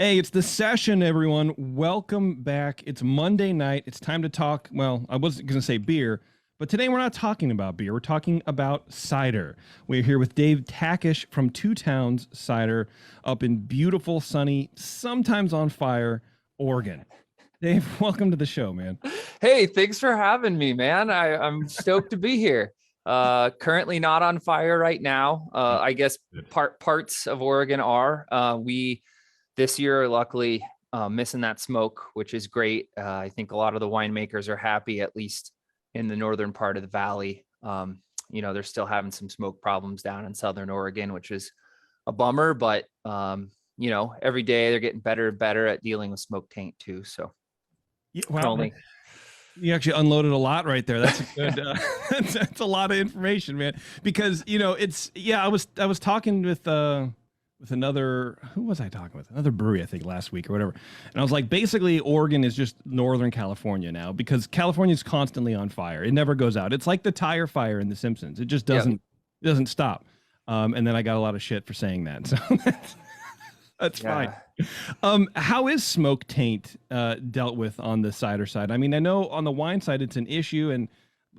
Hey, it's the session, everyone. Welcome back. It's Monday night. It's time to talk. Well, I wasn't going to say beer, but today we're not talking about beer. We're talking about cider. We're here with Dave Takish from Towns Cider up in beautiful, sunny, sometimes on fire, Oregon. Dave, welcome to the show, man. Hey, thanks for having me, man. I'm stoked to be here. Currently not on fire right now. I guess parts of Oregon are. We this year, luckily, missing that smoke, which is great. I think a lot of the winemakers are happy, at least in the northern part of the valley. They're still having some smoke problems down in southern Oregon, which is a bummer, but every day they're getting better and better at dealing with smoke taint too. So you actually unloaded a lot right there. That's a good. That's a lot of information, man. Because I was talking with another. Who was I talking with? Another brewery, I think, last week or whatever. And I was like, basically, Oregon is just Northern California now because California is constantly on fire. It never goes out. It's like the tire fire in The Simpsons. It just doesn't stop. And then I got a lot of shit for saying that. So that's fine. How is smoke taint dealt with on the cider side? I mean, I know on the wine side it's an issue, and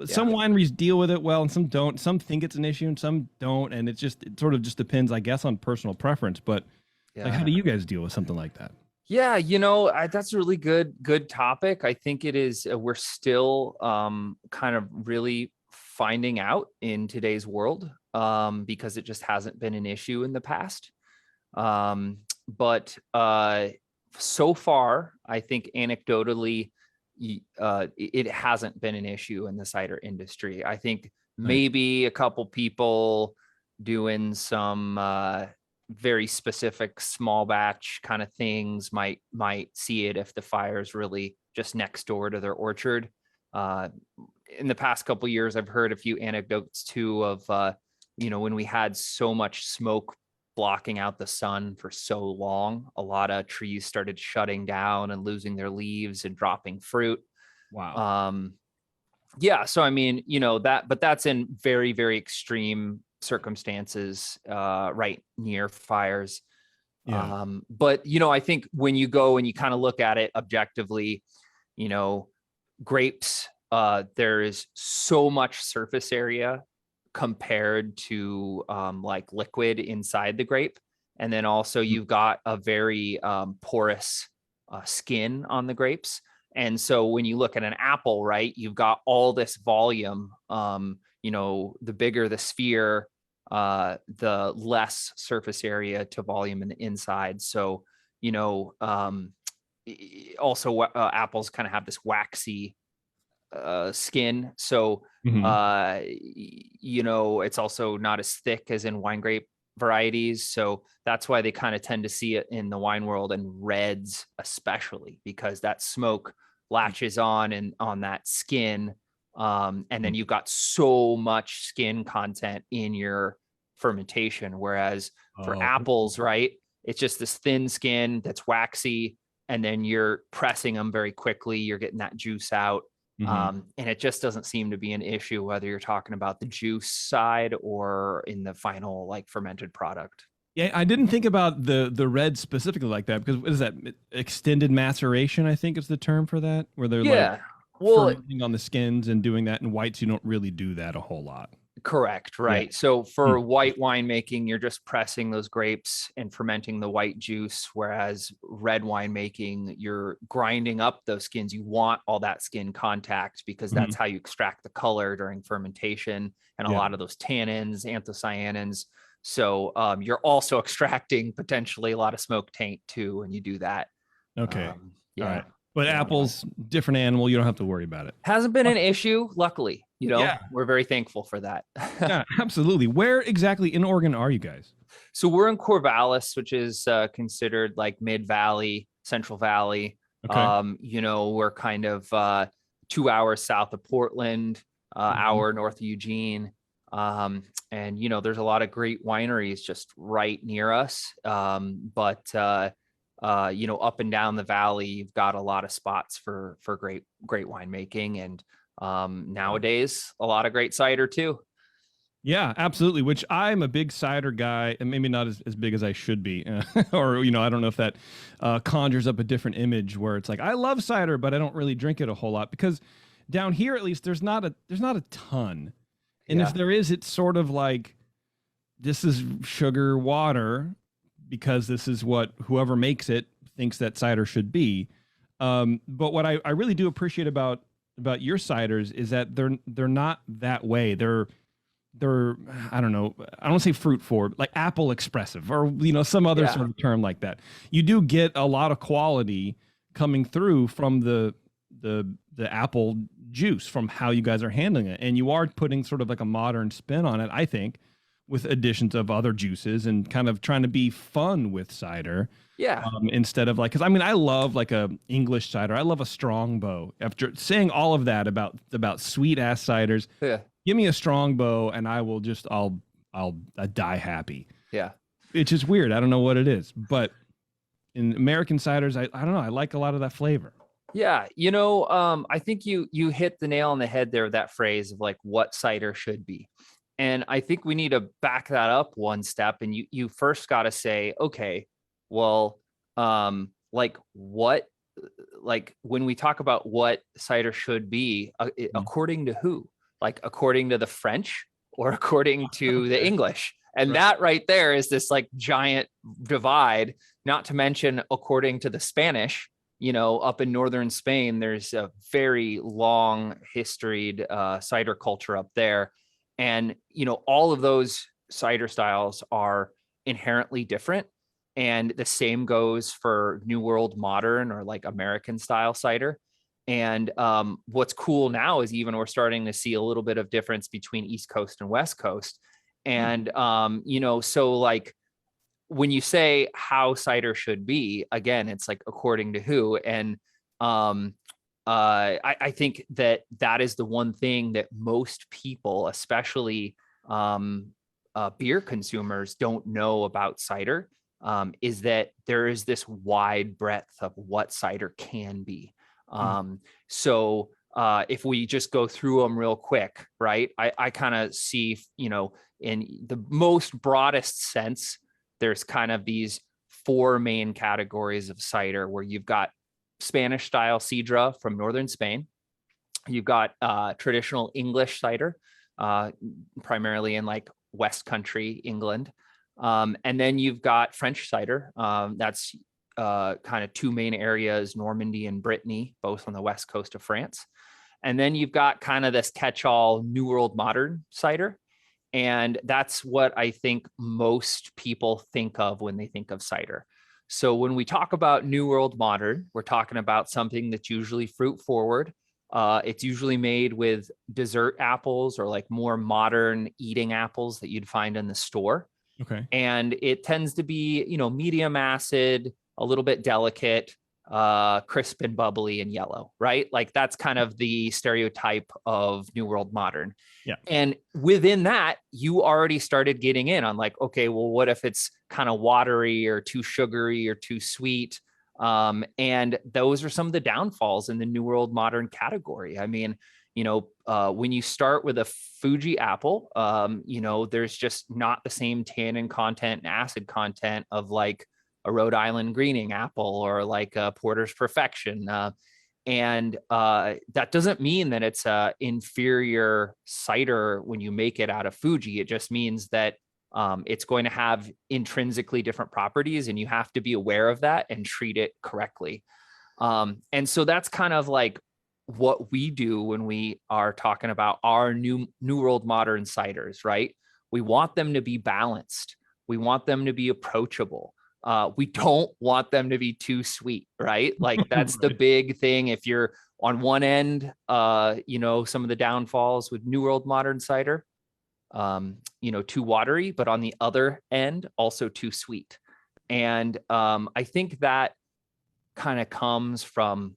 some wineries deal with it well, and some don't. Some think it's an issue, and some don't. And it sort of just depends, I guess, on personal preference. But like, how do you guys deal with something like that? Yeah, that's a really good topic. I think it is. We're still kind of really finding out in today's world because it just hasn't been an issue in the past. But so far, I think anecdotally, it hasn't been an issue in the cider industry. I think maybe a couple people doing some very specific small batch kind of things might see it if the fire is really just next door to their orchard. In the past couple of years, I've heard a few anecdotes too of when we had so much smoke blocking out the sun for so long, a lot of trees started shutting down and losing their leaves and dropping fruit. Wow. So I mean, but that's in very, very extreme circumstances, right near fires. But I think when you go and you kind of look at it objectively, grapes, there is so much surface area compared to like liquid inside the grape. And then also you've got a very porous skin on the grapes. And so when you look at an apple, right, you've got all this volume, the bigger the sphere, the less surface area to volume in the inside. So, also apples kind of have this waxy skin. So, it's also not as thick as in wine grape varieties. So that's why they kind of tend to see it in the wine world and reds, especially because that smoke latches on and on that skin. And then you've got so much skin content in your fermentation. Whereas for apples, right, it's just this thin skin that's waxy, and then you're pressing them very quickly. You're getting that juice out. And it just doesn't seem to be an issue whether you're talking about the juice side or in the final like fermented product. Yeah, I didn't think about the red specifically like that because what is that? Extended maceration, I think is the term for that, where they're fermenting on the skins and doing that. In whites, you don't really do that a whole lot. Correct. Right. Yeah. So for white winemaking, you're just pressing those grapes and fermenting the white juice. Whereas red winemaking, you're grinding up those skins. You want all that skin contact because that's how you extract the color during fermentation and a lot of those tannins, anthocyanins. So you're also extracting potentially a lot of smoke taint too when you do that. Okay. All right. But apples, different animal. You don't have to worry about it. Hasn't been an issue, luckily. We're very thankful for that. Yeah, absolutely. Where exactly in Oregon are you guys? So we're in Corvallis, which is considered like Mid-Valley, Central Valley. Okay. We're kind of 2 hours south of Portland, hour north of Eugene. And, there's a lot of great wineries just right near us. But up and down the valley, you've got a lot of spots for great winemaking, and nowadays a lot of great cider too. Yeah, absolutely. Which I'm a big cider guy, and maybe not as big as I should be, or I don't know if that conjures up a different image where it's like I love cider, but I don't really drink it a whole lot because down here at least there's not a ton, and if Yeah. there is, it's sort of like this is sugar water because this is what whoever makes it thinks that cider should be. But what I really do appreciate about your ciders is that they're not that way. They're I don't know, I don't say fruit forward, like apple expressive or some other Yeah. sort of term like that. You do get a lot of quality coming through from the apple juice from how you guys are handling it, and you are putting sort of like a modern spin on it, I think, with additions of other juices and kind of trying to be fun with cider, Yeah. instead of like, because I mean I love like a English cider, I love a strongbow. After saying all of that about sweet ass ciders, Yeah. give me a strongbow and I will just I'll die happy. Yeah. It's just weird. I don't know what it is, but in American ciders, I don't know. I like a lot of that flavor. Yeah. I think you hit the nail on the head there with that phrase of like what cider should be. And I think we need to back that up one step. And you first got to say, okay, well, like what, like when we talk about what cider should be, according to who? Like according to the French or according to the English? And Right. that right there is this like giant divide, not to mention according to the Spanish. Up in northern Spain, there's a very long historied cider culture up there. And, all of those cider styles are inherently different. And the same goes for New World Modern or like American style cider. And what's cool now is even we're starting to see a little bit of difference between East Coast and West Coast. And, so like when you say how cider should be, again, it's like according to who. And I think that is the one thing that most people, especially beer consumers, don't know about cider, is that there is this wide breadth of what cider can be. So if we just go through them real quick, right? I kind of see, in the most broadest sense, there's kind of these four main categories of cider where you've got Spanish style sidra from northern Spain. You've got traditional English cider, primarily in like West Country, England. And then you've got French cider. That's kind of two main areas, Normandy and Brittany, both on the west coast of France. And then you've got kind of this catch-all New World Modern cider. And that's what I think most people think of when they think of cider. So when we talk about New World Modern, we're talking about something that's usually fruit forward. It's usually made with dessert apples or like more modern eating apples that you'd find in the store. Okay. And it tends to be, medium acid, a little bit delicate, crisp and bubbly and yellow, right? Like that's kind of the stereotype of New World Modern. Yeah. And within that, you already started getting in on like, okay, well, what if it's kind of watery or too sugary or too sweet? And those are some of the downfalls in the New World Modern category. I mean, when you start with a Fuji apple, there's just not the same tannin content and acid content of like a Rhode Island greening apple or like a Porter's Perfection. And that doesn't mean that it's a inferior cider when you make it out of Fuji. It just means that it's going to have intrinsically different properties, and you have to be aware of that and treat it correctly. And so that's kind of like what we do when we are talking about our New World Modern ciders, right? We want them to be balanced. We want them to be approachable. We don't want them to be too sweet, right? Like that's the big thing. If you're on one end, some of the downfalls with New World Modern cider, too watery, but on the other end, also too sweet. And I think that kind of comes from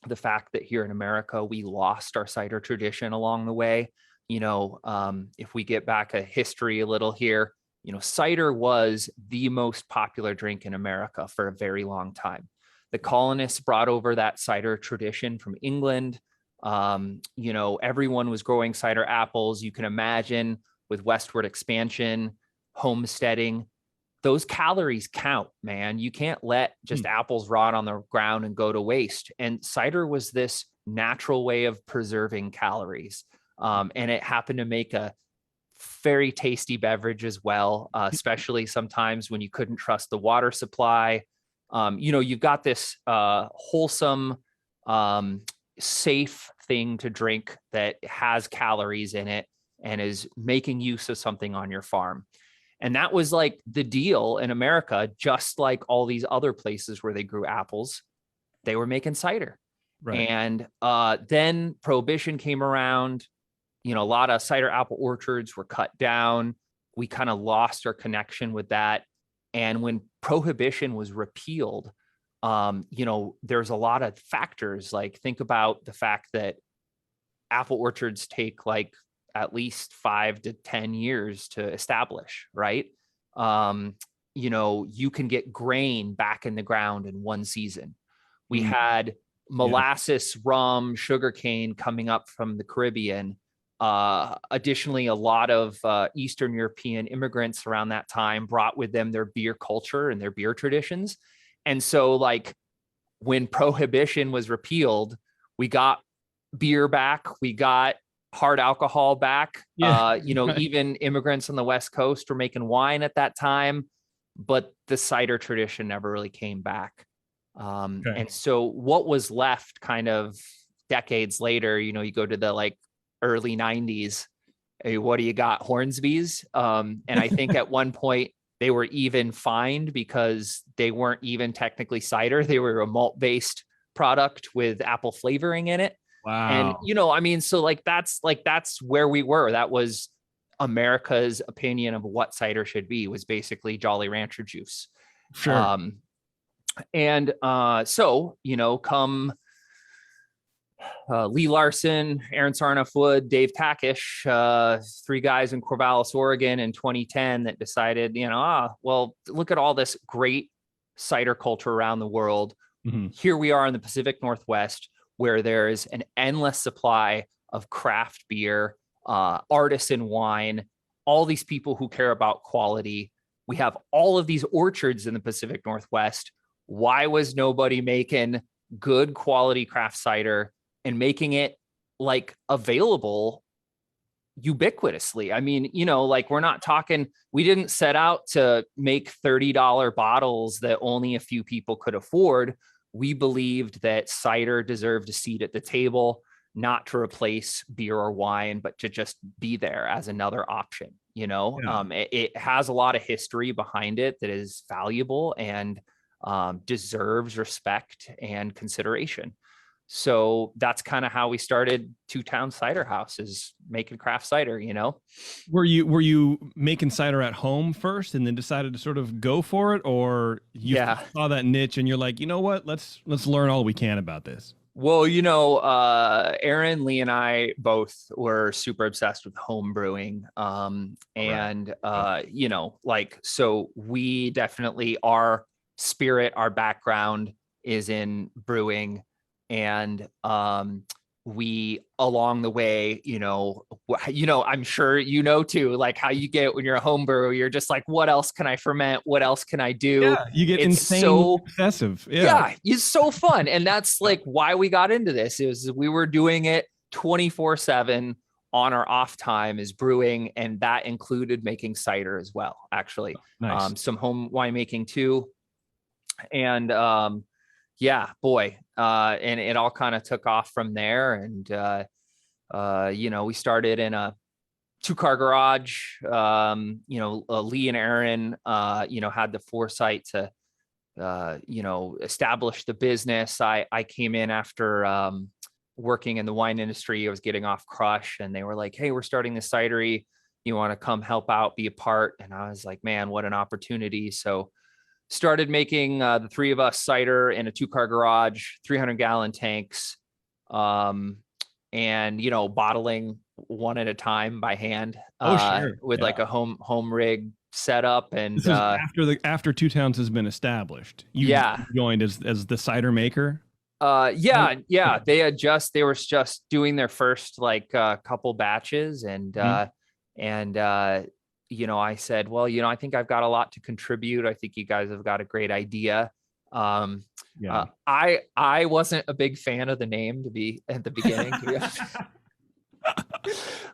the fact that here in America, we lost our cider tradition along the way. If we get back a history a little here, cider was the most popular drink in America for a very long time. The colonists brought over that cider tradition from England. Everyone was growing cider apples. You can imagine with westward expansion, homesteading, those calories count, man. You can't let just apples rot on the ground and go to waste. And cider was this natural way of preserving calories. And it happened to make a very tasty beverage as well, especially sometimes when you couldn't trust the water supply. You've got this wholesome, safe thing to drink that has calories in it and is making use of something on your farm. And that was like the deal in America, just like all these other places where they grew apples, they were making cider. Right. And then Prohibition came around. A lot of cider apple orchards were cut down. We kind of lost our connection with that. And when Prohibition was repealed, there's a lot of factors. Like, think about the fact that apple orchards take like at least 5 to 10 years to establish, right? You can get grain back in the ground in one season. We had molasses, rum, sugarcane coming up from the Caribbean. Additionally, a lot of Eastern European immigrants around that time brought with them their beer culture and their beer traditions. And so, like, when Prohibition was repealed, we got beer back, we got hard alcohol back. Even immigrants on the West Coast were making wine at that time, but the cider tradition never really came back. And so what was left kind of decades later, you go to the like early 90s, what do you got? Hornsby's. And I think at one point they were even fined because they weren't even technically cider. They were a malt-based product with apple flavoring in it. Wow. And, so that's where we were. That was America's opinion of what cider should be, was basically Jolly Rancher juice. Sure. Come Lee Larson, Aaron Sarnoff-Wood, Dave Takish, 3 guys in Corvallis, Oregon in 2010 that decided, look at all this great cider culture around the world. Mm-hmm. Here we are in the Pacific Northwest, where there is an endless supply of craft beer, artisan wine, all these people who care about quality. We have all of these orchards in the Pacific Northwest. Why was nobody making good quality craft cider and making it like available ubiquitously? We're not talking, we didn't set out to make $30 bottles that only a few people could afford. We believed that cider deserved a seat at the table, not to replace beer or wine, but to just be there as another option. It has a lot of history behind it that is valuable and deserves respect and consideration. So that's kind of how we started Towns Ciderhouse, is making craft cider. Were you making cider at home first and then decided to sort of go for it, or you saw that niche and you're like, you know what, let's learn all we can about this? Well, Aaron, Lee, and I both were super obsessed with home brewing. So we definitely, our spirit, our background is in brewing. And we, along the way, I'm sure too, like how you get when you're a home brewer, you're just like, what else can I ferment? What else can I do? Yeah, you get insane obsessive. Yeah, it's so fun. And that's like why we got into this, is we were doing it 24/7 on our off time, is brewing. And that included making cider as well, actually. Nice. Some home winemaking too. And and it all kind of took off from there. And, we started in a 2-car garage. Lee and Aaron, had the foresight to, establish the business. I came in after working in the wine industry. I was getting off crush, and they were like, hey, we're starting this cidery. You want to come help out, be a part? And I was like, man, what an opportunity. So started making the 3 of us cider in a 2-car garage, 300-gallon tanks, and bottling one at a time by hand. With like a home rig setup. And this is after Two Towns has been established. You joined as the cider maker. They were just doing their first couple batches, and And, I said, well, I think I've got a lot to contribute. I think you guys have got a great idea. Um, Yeah. I wasn't a big fan of the name to be at the beginning, to be honest.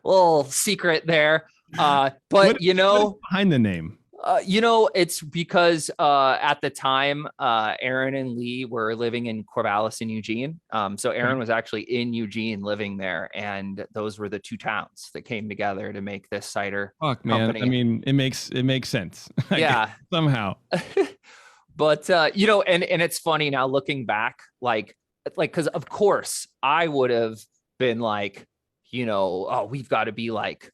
Little secret there. But what is behind the name? It's because at the time, Aaron and Lee were living in Corvallis in Eugene. So Aaron was actually in Eugene living there, and those were the two towns that came together to make this cider company. I mean, it makes sense. Yeah, somehow. But and it's funny now looking back, like because of course I would have been like, oh, we've got to be like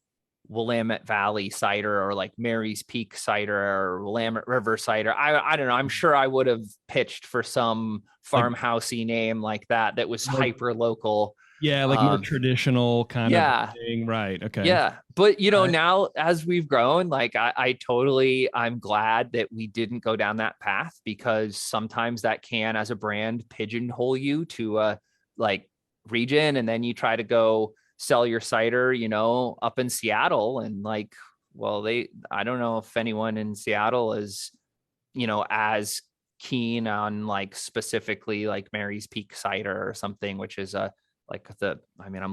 Willamette Valley cider or like Mary's Peak cider or Willamette River cider. I don't know. I'm sure I would have pitched for some farmhousey name like that was hyper local. Yeah, like more traditional kind of thing. Right. Okay. Yeah. But now as we've grown, like I'm glad that we didn't go down that path, because sometimes that can, as a brand, pigeonhole you to a like region, and then you try to go sell your cider, up in Seattle, and like, well, I don't know if anyone in Seattle is, as keen on like specifically like Mary's Peak cider or something, which is I'm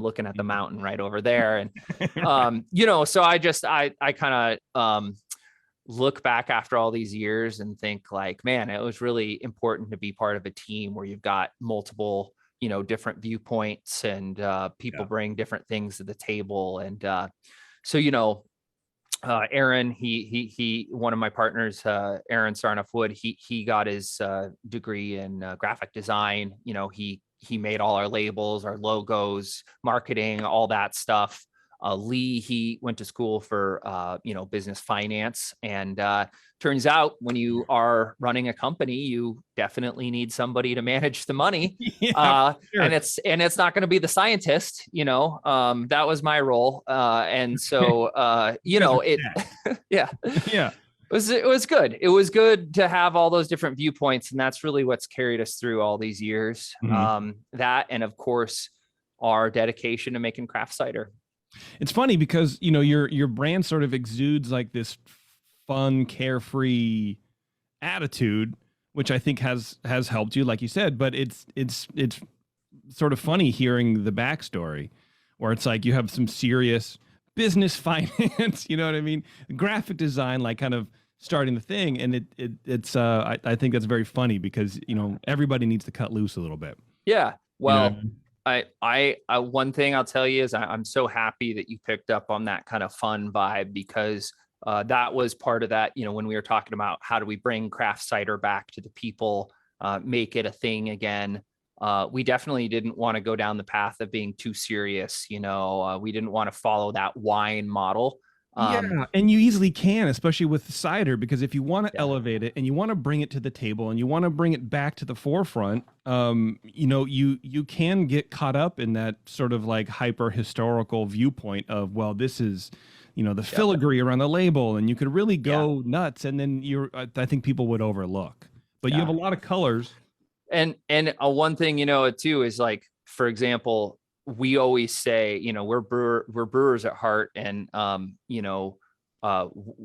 looking at the mountain right over there. And, so I kind of, look back after all these years and think like, man, it was really important to be part of a team where you've got multiple different viewpoints, and people bring different things to the table. And Aaron, he one of my partners, Aaron Sarnoff Wood, he got his degree in graphic design. He made all our labels, our logos, marketing, all that stuff. Lee, he went to school for, business finance. And turns out when you are running a company, you definitely need somebody to manage the money. Sure. And it's not going to be the scientist, that was my role. And so, yeah. It was good. It was good to have all those different viewpoints. And that's really what's carried us through all these years. Mm-hmm. That, and of course, our dedication to making craft cider. It's funny because, your brand sort of exudes like this fun, carefree attitude, which I think has helped you, like you said, but it's sort of funny hearing the backstory where it's like you have some serious business finance, you know what I mean? Graphic design, like kind of starting the thing. And I think that's very funny because, everybody needs to cut loose a little bit. Yeah. Well, I one thing I'll tell you is I'm so happy that you picked up on that kind of fun vibe, because that was part of that, when we were talking about how do we bring craft cider back to the people, make it a thing again. We definitely didn't want to go down the path of being too serious. We didn't want to follow that wine model. And you easily can, especially with cider, because if you want to elevate it and you want to bring it to the table and you want to bring it back to the forefront, you can get caught up in that sort of like hyper historical viewpoint of, well, this is, the filigree around the label, and you could really go nuts, and then I think people would overlook. But you have a lot of colors. And one thing, too, is like, for example, we always say, we're brewers at heart. And,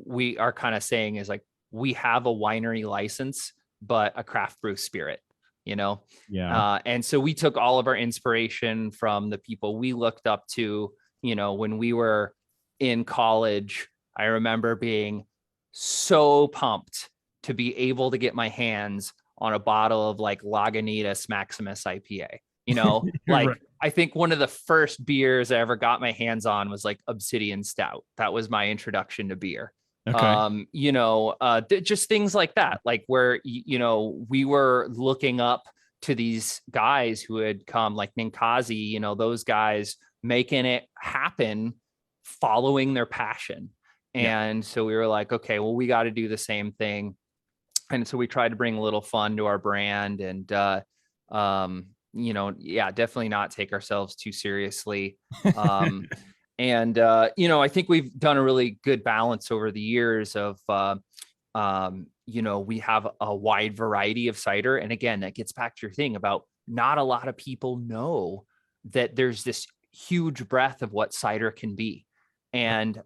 we are kind of saying is like, we have a winery license, but a craft brew spirit, and so we took all of our inspiration from the people we looked up to, when we were in college. I remember being so pumped to be able to get my hands on a bottle of like Lagunitas Maximus IPA, like right. I think one of the first beers I ever got my hands on was like Obsidian Stout. That was my introduction to beer. Okay. Just things like that, like where, we were looking up to these guys who had come, like Ninkazi, those guys making it happen, following their passion. And so we were like, okay, well, we got to do the same thing. And so we tried to bring a little fun to our brand, and, definitely not take ourselves too seriously. And, I think we've done a really good balance over the years of, we have a wide variety of cider. And again, that gets back to your thing about not a lot of people know that there's this huge breadth of what cider can be. And,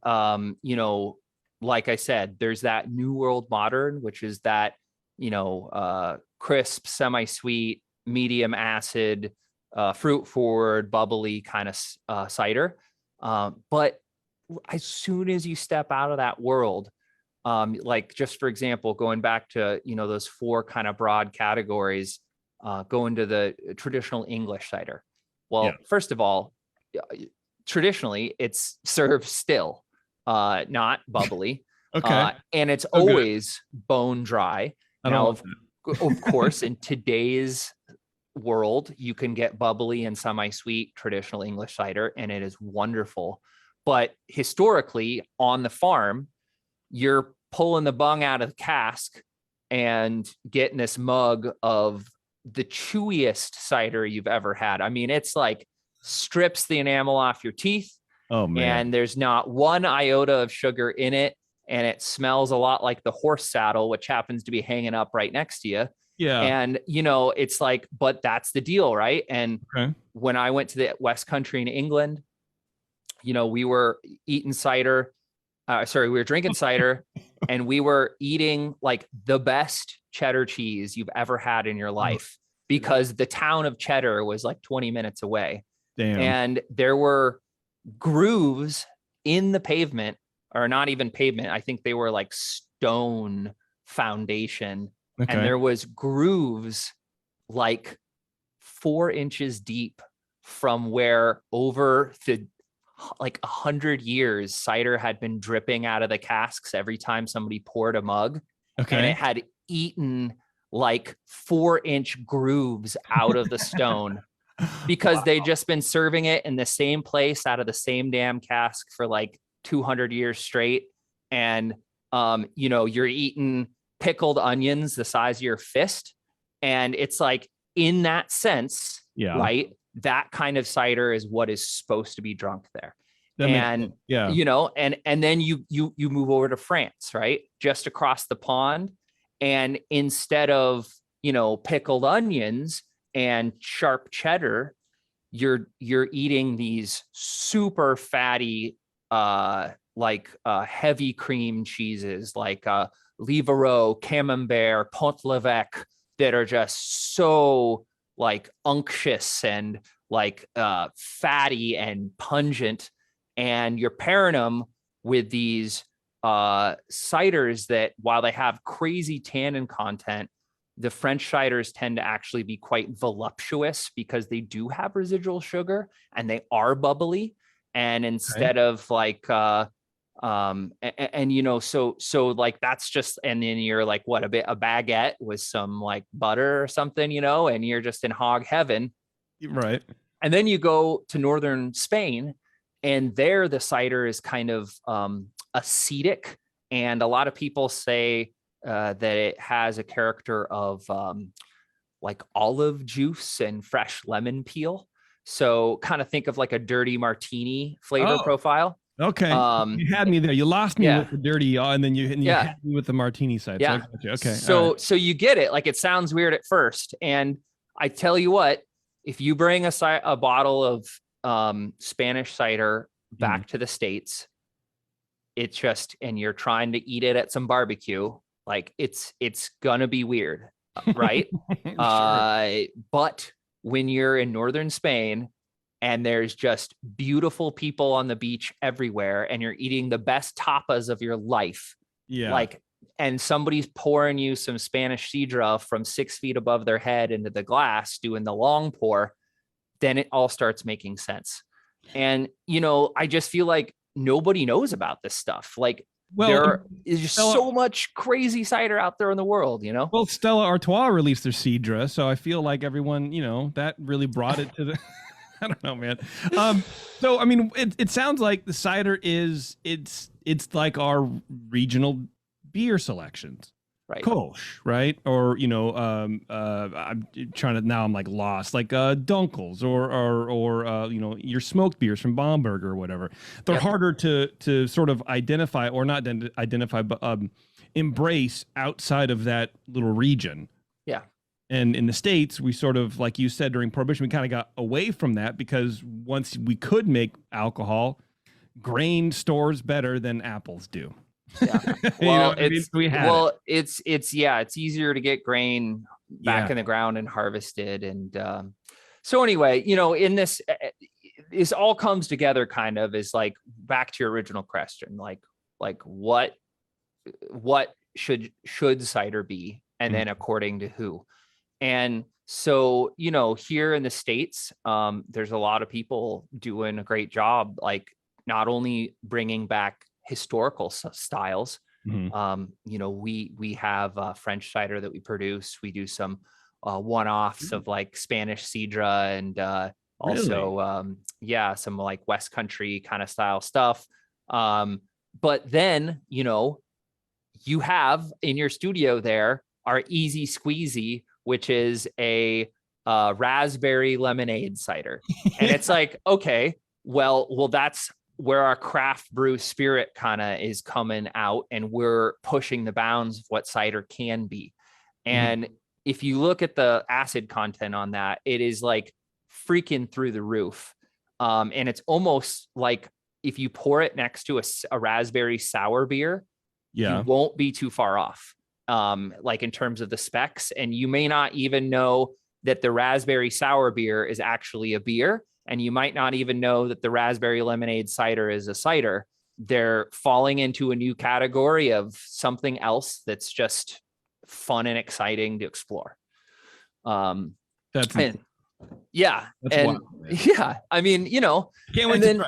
like I said, there's that New World Modern, which is that, crisp, semi-sweet, medium acid, fruit forward, bubbly kind of cider. But as soon as you step out of that world, like just for example, going back to, those 4 kind of broad categories, go into the traditional English cider. Well, first of all, traditionally it's served still, not bubbly. Okay. And it's always bone dry. Now, of course, in today's world, you can get bubbly and semi-sweet traditional English cider, and it is wonderful. But historically, on the farm, you're pulling the bung out of the cask and getting this mug of the chewiest cider you've ever had. I mean, it's like strips the enamel off your teeth. Oh man. And there's not one iota of sugar in it. And it smells a lot like the horse saddle, which happens to be hanging up right next to you. Yeah. And, it's like, but that's the deal, right? And when I went to the West Country in England, we were eating cider. We were drinking cider and we were eating like the best cheddar cheese you've ever had in your life, because the town of Cheddar was like 20 minutes away. Damn. And there were grooves in the pavement, or not even pavement. I think they were like stone foundation. And there was grooves like 4 inches deep from where over the 100 years cider had been dripping out of the casks every time somebody poured a mug. And it had eaten like 4-inch grooves out of the stone because they'd just been serving it in the same place out of the same damn cask for like 200 years straight. And, you're eating pickled onions the size of your fist. And it's like, in that sense, right? That kind of cider is what is supposed to be drunk there. And, and then you move over to France, right? Just across the pond. And instead of, pickled onions and sharp cheddar, you're eating these super fatty, heavy cream cheeses like Livarot, Camembert, Pont l'Evêque, that are just so like unctuous and like fatty and pungent. And you're pairing them with these ciders that, while they have crazy tannin content, the French ciders tend to actually be quite voluptuous because they do have residual sugar and they are bubbly. And instead of like, so like, that's just, and then you're like, what, a baguette with some like butter or something, and you're just in hog heaven. Right. And then you go to northern Spain, and there the cider is kind of acetic. And a lot of people say that it has a character of like olive juice and fresh lemon peel. So kind of think of like a dirty martini flavor profile. Okay. You had me there. You lost me with the dirty, and then you had me with the martini side. Yeah. So okay. So you get it. Like, it sounds weird at first. And I tell you what, if you bring a bottle of Spanish cider back to the States, it's just, and you're trying to eat it at some barbecue, like it's gonna be weird, right? Sure. But when you're in northern Spain and there's just beautiful people on the beach everywhere, and you're eating the best tapas of your life, and somebody's pouring you some Spanish sidra from 6 feet above their head into the glass, doing the long pour, then it all starts making sense. And, I just feel like nobody knows about this stuff. Like, there is just so much crazy cider out there in the world, Well, Stella Artois released their Cidra, so I feel like everyone, that really brought it to the... I don't know, man. So, I mean, it sounds like the cider it's like our regional beer selections. Right. Kolsch, right? Or, I'm trying to, now I'm like lost, like Dunkels or your smoked beers from Bamberg or whatever. They're harder to sort of identify, or not identify, but embrace outside of that little region. Yeah. And in the States, we sort of, like you said, during Prohibition, we kind of got away from that, because once we could make alcohol, grain stores better than apples do. Yeah. You know what I mean? We had it. It's easier to get grain back in the ground and harvested. And so anyway, you know, in this all comes together kind of is like back to your original question, like what should cider be, and then according to who. And so, you know, here in the States, there's a lot of people doing a great job, like not only bringing back historical styles. You know, we have French cider that we produce. We do some one-offs of like Spanish Sidra and also some like West Country kind of style stuff. But then, you know, you have in your studio there our Easy Squeezy, which is a raspberry lemonade cider. And it's like, okay, well, that's where our craft brew spirit kind of is coming out, and we're pushing the bounds of what cider can be. And if you look at the acid content on that, it is like freaking through the roof. And it's almost like if you pour it next to a raspberry sour beer, you won't be too far off, like in terms of the specs. And you may not even know that the raspberry sour beer is actually a beer. And you might not even know that the raspberry lemonade cider is a cider. They're falling into a new category of something else that's just fun and exciting to explore. I mean, you know, can't wait to try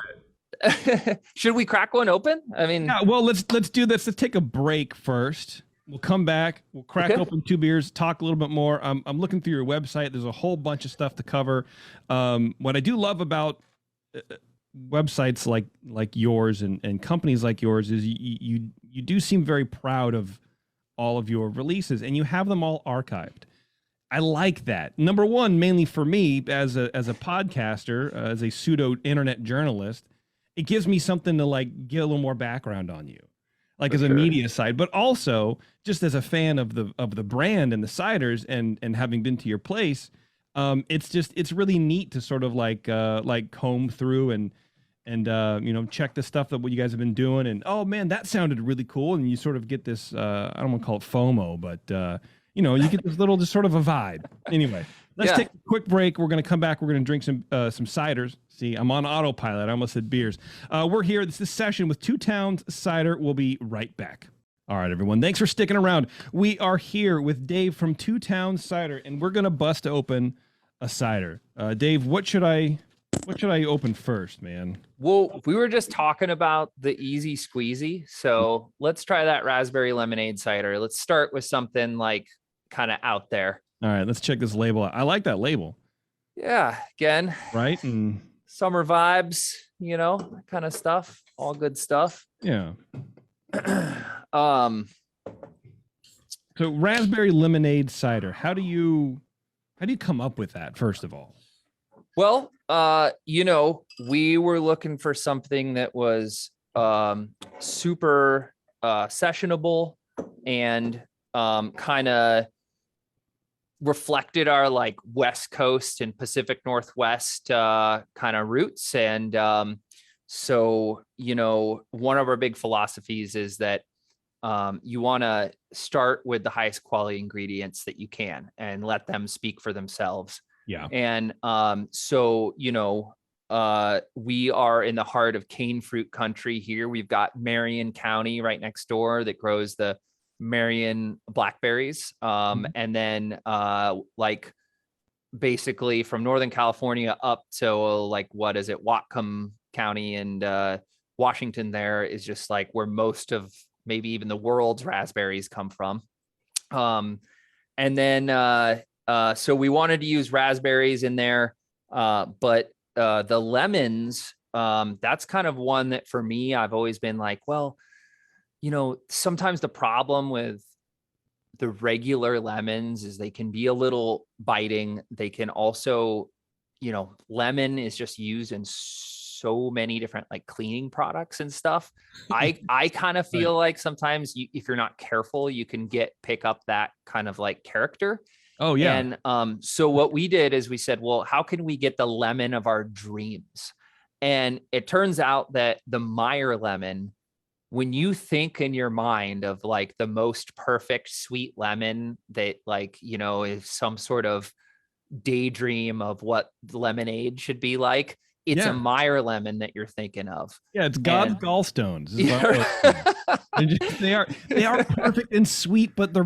it. Should we crack one open? I mean, yeah, well, let's do this. Let's take a break first. We'll come back. We'll crack open 2 beers, talk a little bit more. I'm looking through your website. There's a whole bunch of stuff to cover. What I do love about websites like yours and companies like yours is you do seem very proud of all of your releases, and you have them all archived. I like that. Number one, mainly for me as a podcaster, as a pseudo internet journalist, it gives me something to like get a little more background on you. Like as a media side, but also just as a fan of the brand and the ciders, and having been to your place, it's really neat to sort of like comb through and you know, check the stuff that what you guys have been doing, and oh man, that sounded really cool, and you sort of get this I don't want to call it FOMO, but you know, you get this little just sort of a vibe. Anyway, let's take a quick break. We're gonna come back. We're gonna drink some ciders. See, I'm on autopilot. I almost said beers. We're here. This is this session with Towns Cider. We'll be right back. All right, everyone. Thanks for sticking around. We are here with Dave from Towns Cider, and we're gonna bust open a cider. Dave, what should I open first, man? Well, we were just talking about the Easy Squeezy, so let's try that raspberry lemonade cider. Let's start with something like kind of out there. All right, let's check this label out. I like that label. Yeah, again, right, and summer vibes, you know, that kind of stuff. All good stuff. Yeah. So raspberry lemonade cider. How do you come up with that, first of all? Well, you know, we were looking for something that was super sessionable and kind of reflected our like West Coast and Pacific Northwest kind of roots. And so, you know, one of our big philosophies is that you want to start with the highest quality ingredients that you can and let them speak for themselves. Yeah. And so, you know, we are in the heart of cane fruit country here. We've got Marion County right next door that grows the Marion blackberries. And then like basically from Northern California up to like, what is it? Whatcom County and Washington there is just like where most of maybe even the world's raspberries come from. And then so we wanted to use raspberries in there, but the lemons, that's kind of one that for me, I've always been like, well, you know, sometimes the problem with the regular lemons is they can be a little biting. They can also, you know, lemon is just used in so many different like cleaning products and stuff. I kind of feel like sometimes if you're not careful, you can pick up that kind of like character. Oh yeah. And so what we did is we said, well, how can we get the lemon of our dreams? And it turns out that the Meyer lemon, when you think in your mind of like the most perfect sweet lemon that like, is some sort of daydream of what lemonade should be like, it's a Meyer lemon that you're thinking of. Yeah, it's God's gallstones. They are perfect and sweet, but they're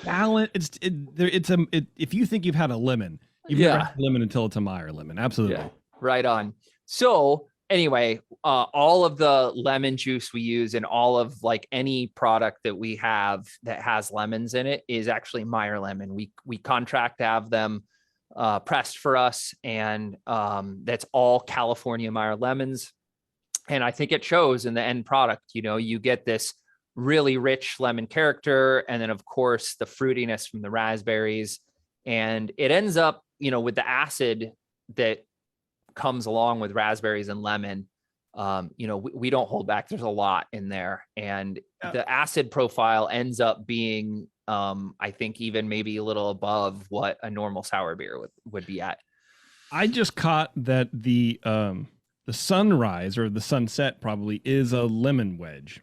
balanced. If you think you've had a lemon, you've never had a lemon until it's a Meyer lemon. Absolutely. Yeah, right on. So anyway, all of the lemon juice we use and all of like any product that we have that has lemons in it is actually Meyer lemon. We contract to have them pressed for us, and that's all California Meyer lemons. And I think it shows in the end product. You get this really rich lemon character, and then of course the fruitiness from the raspberries, and it ends up, with the acid that comes along with raspberries and lemon. We don't hold back. There's a lot in there, and the acid profile ends up being, I think, even maybe a little above what a normal sour beer would be at. I just caught that the sunrise or the sunset probably is a lemon wedge.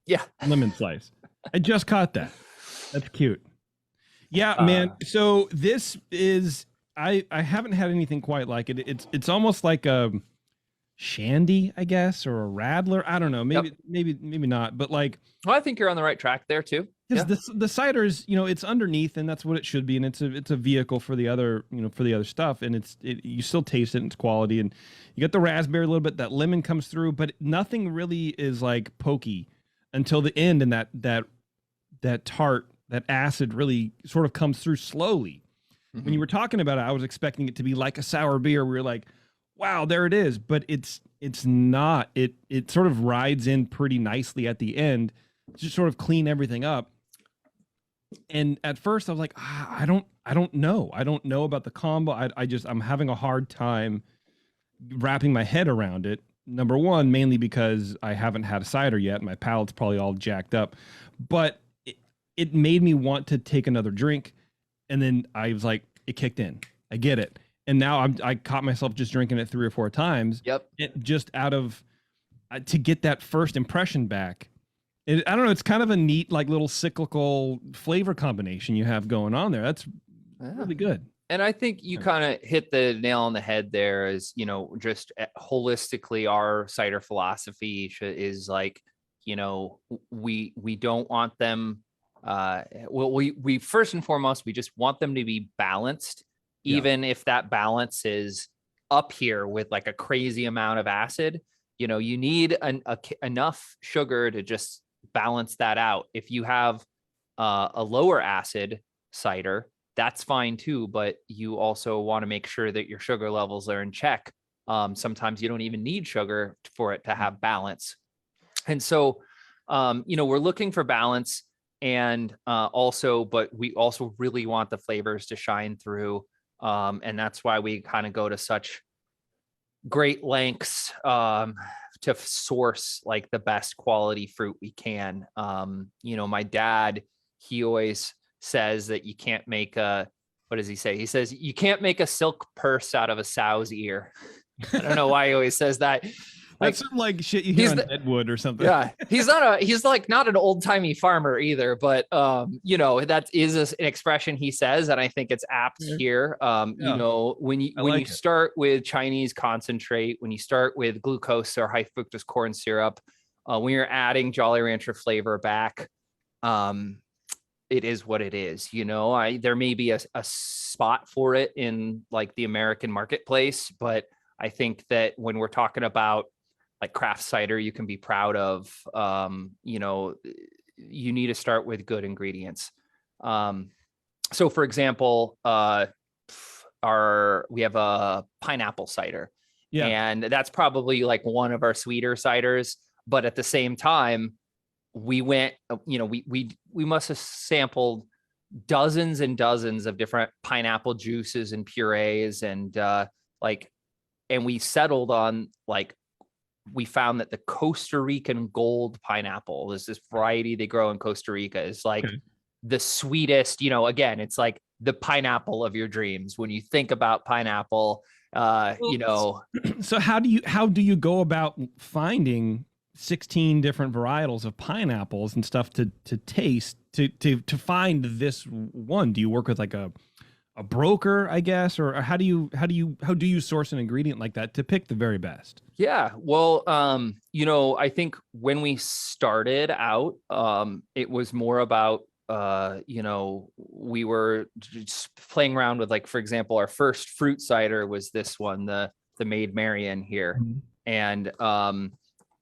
Yeah, lemon slice. I just caught that. That's cute. Yeah, man. So this is I haven't had anything quite like it. It's almost like a shandy, I guess, or a radler. I don't know. Maybe not. But like, well, I think you're on the right track there too. The cider is, it's underneath, and that's what it should be, and it's a vehicle for the other, for the other stuff, and you still taste it, and it's quality, and you get the raspberry a little bit, that lemon comes through, but nothing really is like pokey until the end, and that tart, that acid really sort of comes through slowly. Mm-hmm. When you were talking about it, I was expecting it to be like a sour beer. We were like, wow, there it is, but it's not. It sort of rides in pretty nicely at the end, just sort of clean everything up. And at first I was like, I don't know. I don't know about the combo. I'm having a hard time wrapping my head around it. Number one, mainly because I haven't had a cider yet. My palate's probably all jacked up, but it made me want to take another drink. And then I was like, it kicked in. I get it. And now I caught myself just drinking it 3 or 4 times. Yep. Just out of, to get that first impression back. I don't know. It's kind of a neat, like, little cyclical flavor combination you have going on there. That's really good. And I think you kind of hit the nail on the head there. Is, just holistically, our cider philosophy is like, we don't want them. We first and foremost, we just want them to be balanced, even if that balance is up here with like a crazy amount of acid. You need enough sugar to just balance that out. If you have a lower acid cider, that's fine too, but you also want to make sure that your sugar levels are in check. Sometimes you don't even need sugar for it to have balance. And so, we're looking for balance, and but we also really want the flavors to shine through. And that's why we kind of go to such great lengths to source like the best quality fruit we can. My dad, he always says that you can't make what does he say? He says, you can't make a silk purse out of a sow's ear. I don't know why he always says that. That's some like shit you hear on Deadwood or something. Yeah, he's not an old timey farmer either, but that is an expression he says, and I think it's apt here. When you start with Chinese concentrate, when you start with glucose or high fructose corn syrup, when you're adding Jolly Rancher flavor back, it is what it is. There may be a spot for it in like the American marketplace, but I think that when we're talking about like craft cider you can be proud of, you need to start with good ingredients. So for example, we have a pineapple cider, and that's probably like one of our sweeter ciders, but at the same time we went, we must have sampled dozens and dozens of different pineapple juices and purees, and and we settled on we found that the Costa Rican gold pineapple is this variety they grow in Costa Rica, is the sweetest, again, it's like the pineapple of your dreams. When you think about pineapple, You know, So how do you go about finding 16 different varietals of pineapples and stuff to taste to find this one? Do you work with like a broker, I guess, or how do you source an ingredient like that to pick the very best? yeah, well, you know, I think when we started out, it was more about, you know, we were just playing around with, like, for example, our first fruit cider was this one, the Maid Marion here. Mhm. And,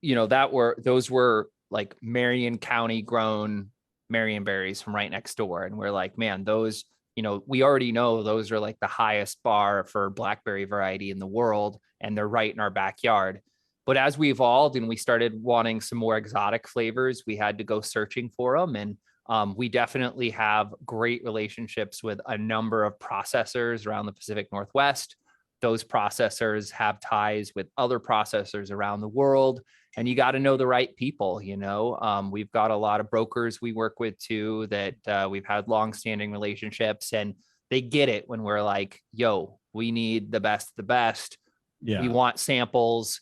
you know, those were like Marion County grown Marionberries from right next door. And we're like, man, those, you know, we already know those are like the highest bar for blackberry variety in the world, and they're right in our backyard. But as we evolved and we started wanting some more exotic flavors, we had to go searching for them. And we definitely have great relationships with a number of processors around the Pacific Northwest. Those processors have ties with other processors around the world, and you got to know the right people. You know, we've got a lot of brokers we work with too that we've had longstanding relationships, and they get it when we're like, yo, we need the best of the best. Yeah. We want samples,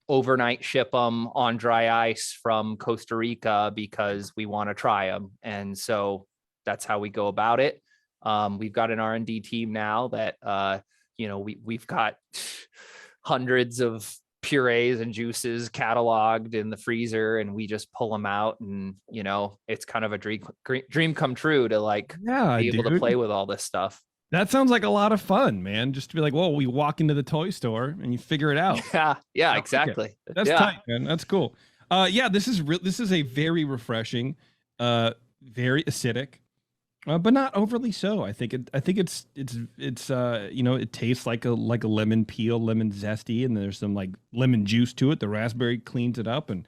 overnight ship them on dry ice from Costa Rica because we want to try them. And so that's how we go about it. We've got an R&D team now that, you know, we've got hundreds of purees and juices cataloged in the freezer, and we just pull them out. And, you know, it's kind of a dream come true to like be able to play with all this stuff. That sounds like a lot of fun, man. Just to be like, well, we walk into the toy store and you figure it out. Yeah, exactly. That's tight, man. That's cool. Yeah, this is a very refreshing, very acidic, but not overly so. I think it's you know, it tastes like a lemon peel, lemon zesty, and there's some like lemon juice to it. The raspberry cleans it up, and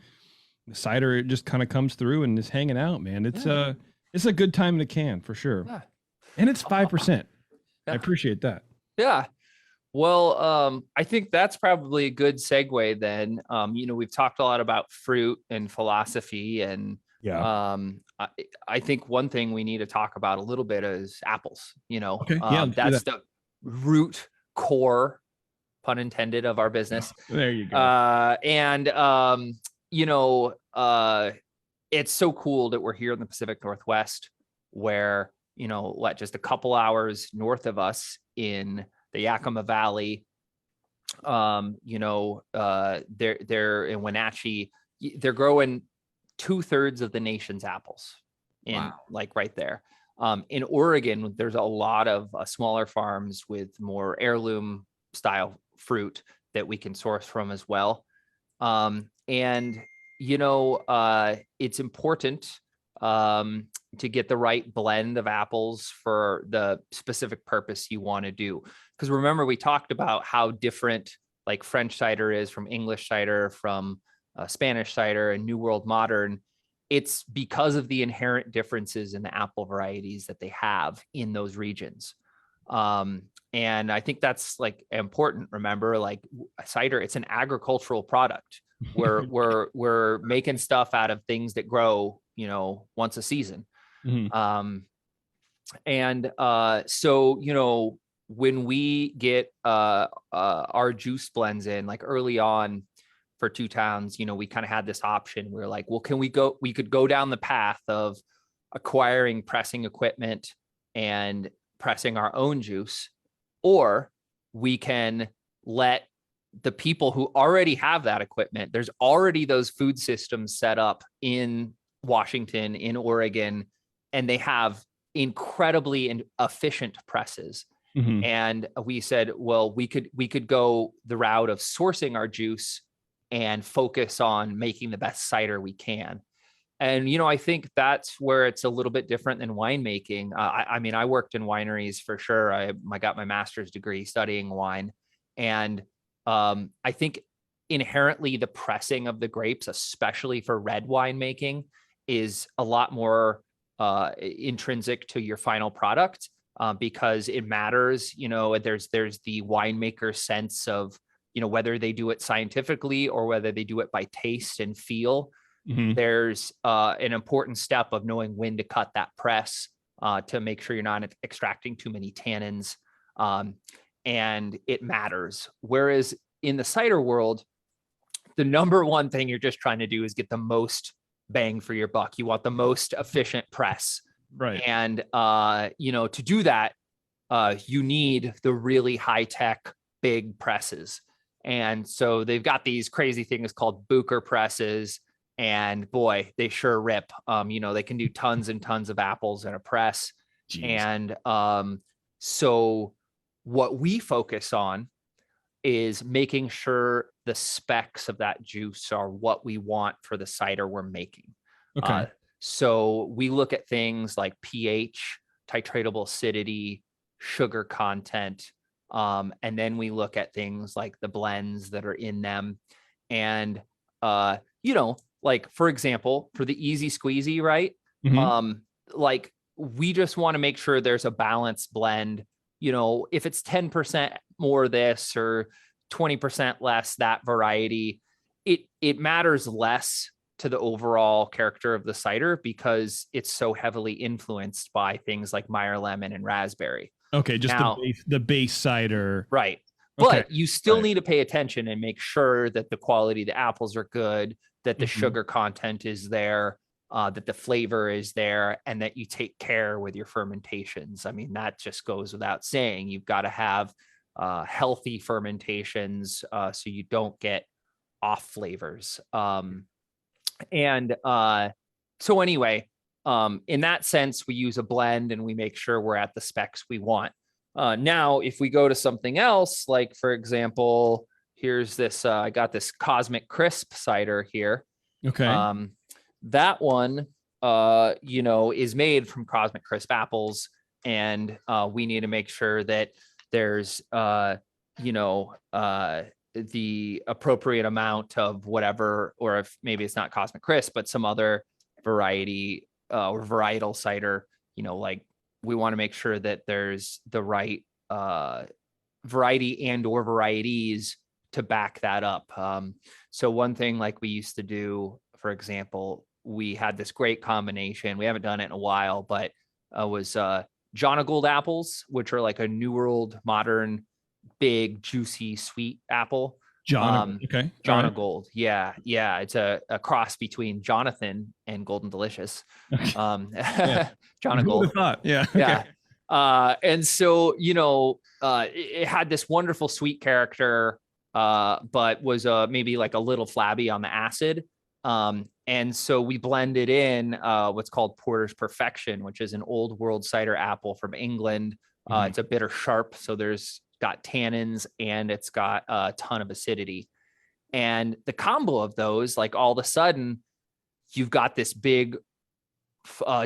the cider, it just kind of comes through and is hanging out, man. It's a good time in the can for sure. Yeah. And it's 5%. Yeah. I appreciate that. Yeah. Well, I think that's probably a good segue then. You know, we've talked a lot about fruit and philosophy, and I think one thing we need to talk about a little bit is apples. You know, that's the root core, pun intended, of our business. There you go. And you know, it's so cool that we're here in the Pacific Northwest, where, you know, just a couple hours north of us in the Yakima Valley, you know, they're in Wenatchee, they're growing 2/3 of the nation's apples in like right there. In Oregon, there's a lot of smaller farms with more heirloom style fruit that we can source from as well. And, you know, it's important to get the right blend of apples for the specific purpose you want to do. Because remember, we talked about how different like French cider is from English cider, from Spanish cider, and New World Modern. It's because of the inherent differences in the apple varieties that they have in those regions. And I think that's like important. Remember, like cider, it's an agricultural product. We're making stuff out of things that grow, you know, once a season. Mm-hmm. So, you know, when we get our juice blends in, like early on for Two Towns, you know, we kind of had this option. We were like, well, we could go down the path of acquiring pressing equipment and pressing our own juice, or we can let the people who already have that equipment, there's already those food systems set up in Washington, in Oregon, and they have incredibly efficient presses. Mm-hmm. And we said, well, we could go the route of sourcing our juice and focus on making the best cider we can. And, you know, I think that's where it's a little bit different than winemaking. I mean, I worked in wineries for sure. I got my master's degree studying wine. And I think inherently the pressing of the grapes, especially for red winemaking, is a lot more intrinsic to your final product, because it matters. You know, there's the winemaker sense of, you know, whether they do it scientifically or whether they do it by taste and feel. Mm-hmm. There's an important step of knowing when to cut that press to make sure you're not extracting too many tannins. and it matters. Whereas in the cider world, the number one thing you're just trying to do is get the most bang for your buck. You want the most efficient press. Right. And, to do that, you need the really high tech big presses. And so they've got these crazy things called Booker presses, and boy, they sure rip. They can do tons and tons of apples in a press. Jeez. And so what we focus on is making sure the specs of that juice are what we want for the cider we're making. Okay. So we look at things like pH, titratable acidity, sugar content, and then we look at things like the blends that are in them. And, like, for example, for the easy squeezy, right? Mhm. Like, we just want to make sure there's a balanced blend. If it's 10% more this or 20% less that variety, it matters less to the overall character of the cider because it's so heavily influenced by things like Meyer lemon and raspberry. Okay, just Now, the base cider. right. Okay. But you still Right. need to pay attention and make sure that the quality of the apples are good, that the Mhm. sugar content is there, that the flavor is there, and that you take care with your fermentations. I mean, that just goes without saying. You've got to have healthy fermentations so you don't get off flavors. So anyway, in that sense, we use a blend and we make sure we're at the specs we want. Now, if we go to something else, like, for example, here's this, I got this Cosmic Crisp cider here. Okay. That one, is made from Cosmic Crisp apples. And we need to make sure that there's, the appropriate amount of whatever, or if maybe it's not Cosmic Crisp, but some other variety or varietal cider, like, we want to make sure that there's the right variety and or varieties to back that up. So one thing like we used to do, for example, we had this great combination. We haven't done it in a while, but was Jonagold apples, which are like a New World modern, big, juicy, sweet apple. John. Okay. Jonagold. Yeah. It's a cross between Jonathan and Golden Delicious. Okay. Yeah. Who would Jonagold. have thought? Yeah. Yeah. And so, it had this wonderful sweet character, but was maybe like a little flabby on the acid. And so we blended in what's called Porter's Perfection, which is an old world cider apple from England. Mhm. It's a bitter sharp, so there's got tannins and it's got a ton of acidity. And the combo of those, like, all of a sudden, you've got this big,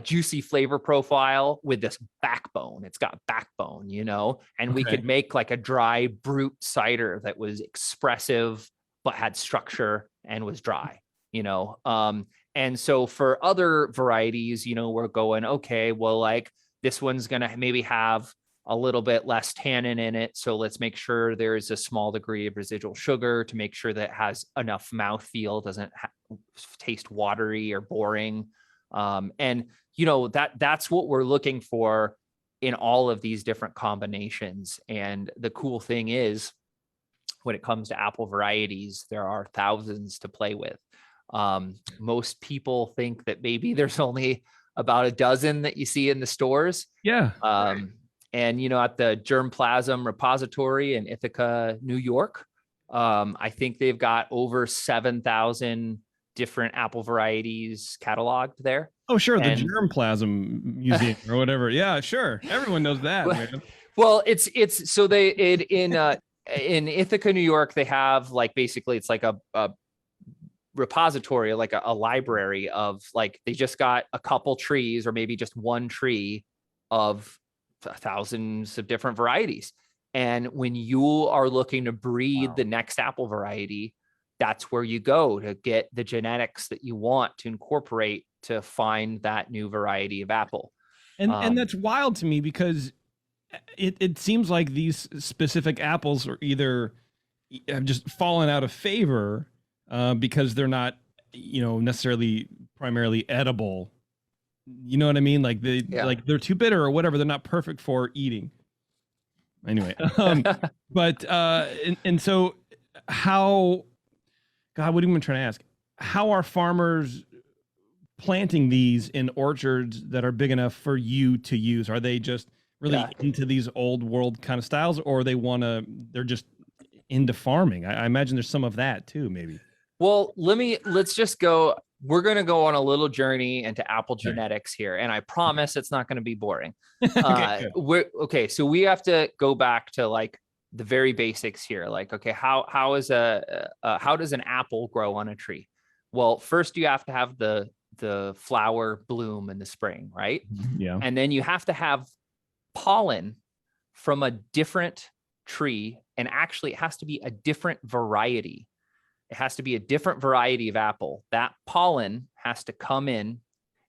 juicy flavor profile with this backbone. It's got backbone, and we could make like a dry brute cider that was expressive, but had structure and was dry, and so for other varieties, we're going, okay, well, like, this one's going to maybe have a little bit less tannin in it. So let's make sure there is a small degree of residual sugar to make sure that it has enough mouthfeel, doesn't taste watery or boring. And that's what we're looking for in all of these different combinations. And the cool thing is, when it comes to apple varieties, there are thousands to play with. Most people think that maybe there's only about a dozen that you see in the stores. Yeah. And, at the Germplasm Repository in Ithaca, New York, I think they've got over 7,000 different apple varieties cataloged there. Oh, sure. The Germplasm Museum or whatever. Yeah, sure. Everyone knows that, man. Well, it's so in Ithaca, New York, they have, like, basically it's like a repository, like a library of, like, they just got a couple trees or maybe just one tree of thousands of different varieties. And when you are looking to breed the next apple variety, that's where you go to get the genetics that you want to incorporate to find that new variety of apple. And that's wild to me, because it seems like these specific apples are either have just fallen out of favor because they're not, necessarily primarily edible. You know what I mean? Like they're too bitter or whatever. They're not perfect for eating. Anyway, but and so how, God, what am I trying to ask? How are farmers planting these in orchards that are big enough for you to use? Are they just really into these old world kind of styles, or they're just into farming? I imagine there's some of that too, maybe. Well, let's just go. We're going to go on a little journey into apple genetics here, and I promise it's not going to be boring. Okay, so we have to go back to like the very basics here. Like, okay, how does an apple grow on a tree? Well, first you have to have the flower bloom in the spring, right? Yeah. And then you have to have pollen from a different tree, and actually it has to be a different variety. It has to be a different variety of apple. That pollen has to come in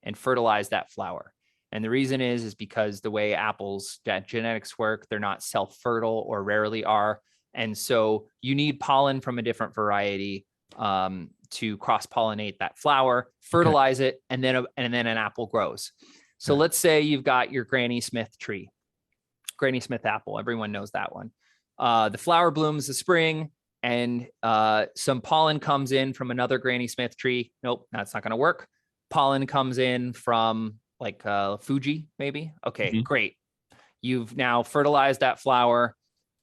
and fertilize that flower. And the reason is because the way apples genetics work, they're not self-fertile, or rarely are. And so you need pollen from a different variety to cross-pollinate that flower, fertilize it, and then an apple grows. So let's say you've got your Granny Smith tree, Granny Smith apple. Everyone knows that one. The flower blooms the spring, and some pollen comes in from another Granny Smith tree. Nope, that's not going to work. Pollen comes in from like Fuji, maybe. Okay, great. You've now fertilized that flower,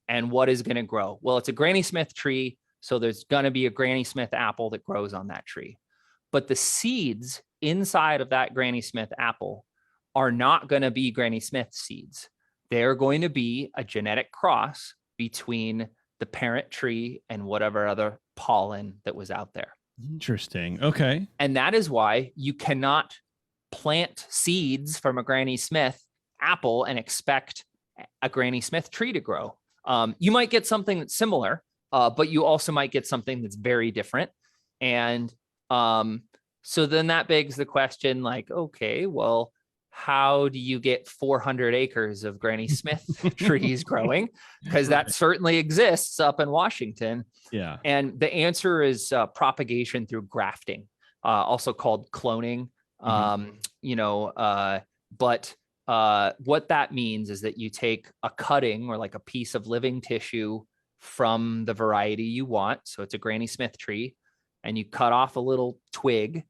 and what is going to grow? Well, it's a Granny Smith tree, so there's going to be a Granny Smith apple that grows on that tree. But the seeds inside of that Granny Smith apple are not going to be Granny Smith seeds. They're going to be a genetic cross between the parent tree and whatever other pollen that was out there. Interesting. Okay. And that is why you cannot plant seeds from a Granny Smith apple and expect a Granny Smith tree to grow. You might get something that's similar, but you also might get something that's very different. And so then that begs the question, like, okay, well, how do you get 400 acres of Granny Smith trees growing? Because that certainly exists up in Washington. Yeah. And the answer is propagation through grafting, also called cloning. But what that means is that you take a cutting or like a piece of living tissue from the variety you want. So it's a Granny Smith tree, and you cut off a little twig,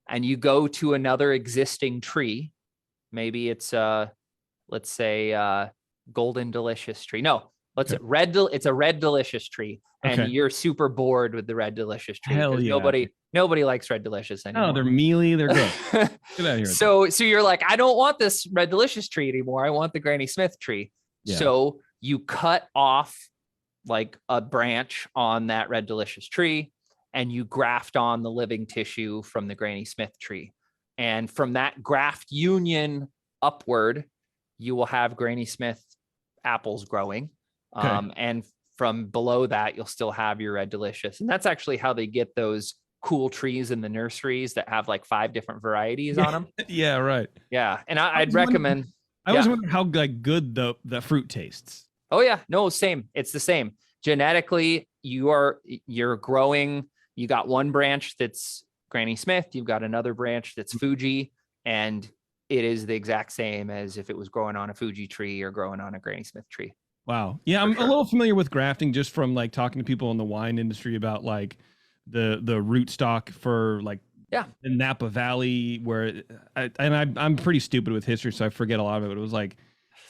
and you go to another existing tree. Maybe it's let's say golden delicious tree. No, it's a red delicious tree. And you're super bored with the red delicious tree. Hell yeah. Nobody likes red delicious anymore. No, they're mealy, they're good. Get out of here. So you're like, I don't want this red delicious tree anymore. I want the Granny Smith tree. Yeah. So you cut off like a branch on that red delicious tree, and you graft on the living tissue from the Granny Smith tree. And from that graft union upward, you will have Granny Smith apples growing. And from below that, you'll still have your red delicious. And that's actually how they get those cool trees in the nurseries that have like 5 different varieties on them. Yeah, right. Yeah. And I'd recommend. I always wonder how like good the fruit tastes. Oh yeah, no, same. It's the same. Genetically, you're growing. You got one branch that's Granny Smith. You've got another branch that's Fuji, and it is the exact same as if it was growing on a Fuji tree or growing on a Granny Smith tree. Wow. Yeah, I'm a little familiar with grafting just from like talking to people in the wine industry about like the root stock for like the Napa Valley, where I'm pretty stupid with history, so I forget a lot of it. But it was like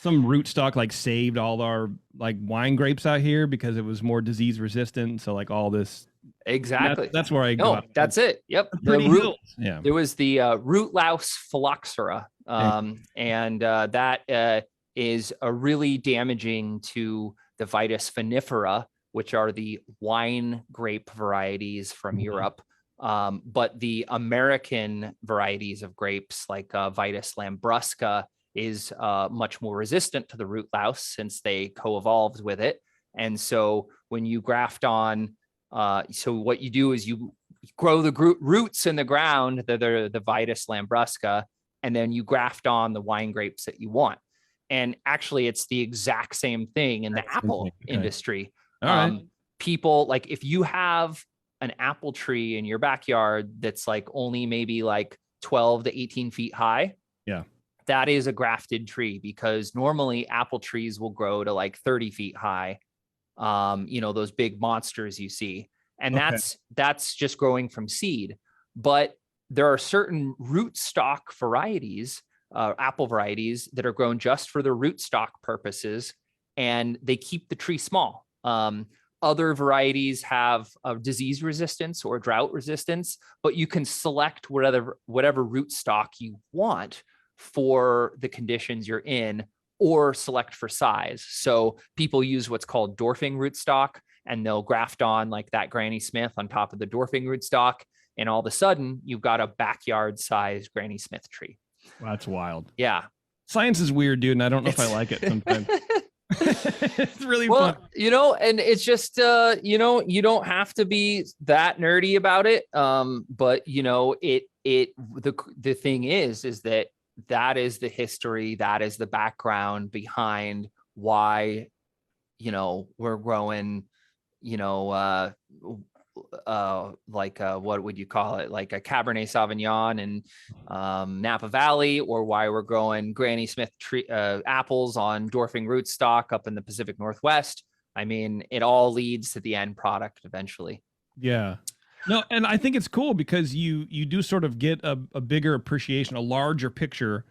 some root stock like saved all our like wine grapes out here because it was more disease resistant. So like all this. Exactly. That's where I go. No, that's it. Yep. The root. Yeah. There was the root louse phylloxera, and that is a really damaging to the Vitis vinifera, which are the wine grape varieties from Europe. But the American varieties of grapes like Vitis lambrusca is much more resistant to the root louse since they co-evolved with it. And so when you graft on, so what you do is you grow the roots in the ground, the Vitis lambrusca, and then you graft on the wine grapes that you want. And actually, it's the exact same thing in the apple industry. People, like if you have an apple tree in your backyard that's like only maybe like 12 to 18 feet high, that is a grafted tree, because normally apple trees will grow to like 30 feet high. Those big monsters you see, and that's just growing from seed. But there are certain rootstock varieties, apple varieties, that are grown just for their rootstock purposes, and they keep the tree small. Other varieties have disease resistance or drought resistance, but you can select whatever rootstock you want for the conditions you're in, or select for size. So people use what's called dwarfing rootstock, and they'll graft on like that Granny Smith on top of the dwarfing rootstock. And all of a sudden you've got a backyard sized Granny Smith tree. Wow, that's wild. Yeah. Science is weird, dude. And I don't know if I like it sometimes. It's really fun. And it's just, you don't have to be that nerdy about it. But the thing is that is the history, that is the background behind why, we're growing, what would you call it? Like a Cabernet Sauvignon in Napa Valley, or why we're growing Granny Smith apples on dwarfing rootstock up in the Pacific Northwest. I mean, it all leads to the end product eventually. Yeah. No, and I think it's cool because you do sort of get a bigger appreciation, a larger picture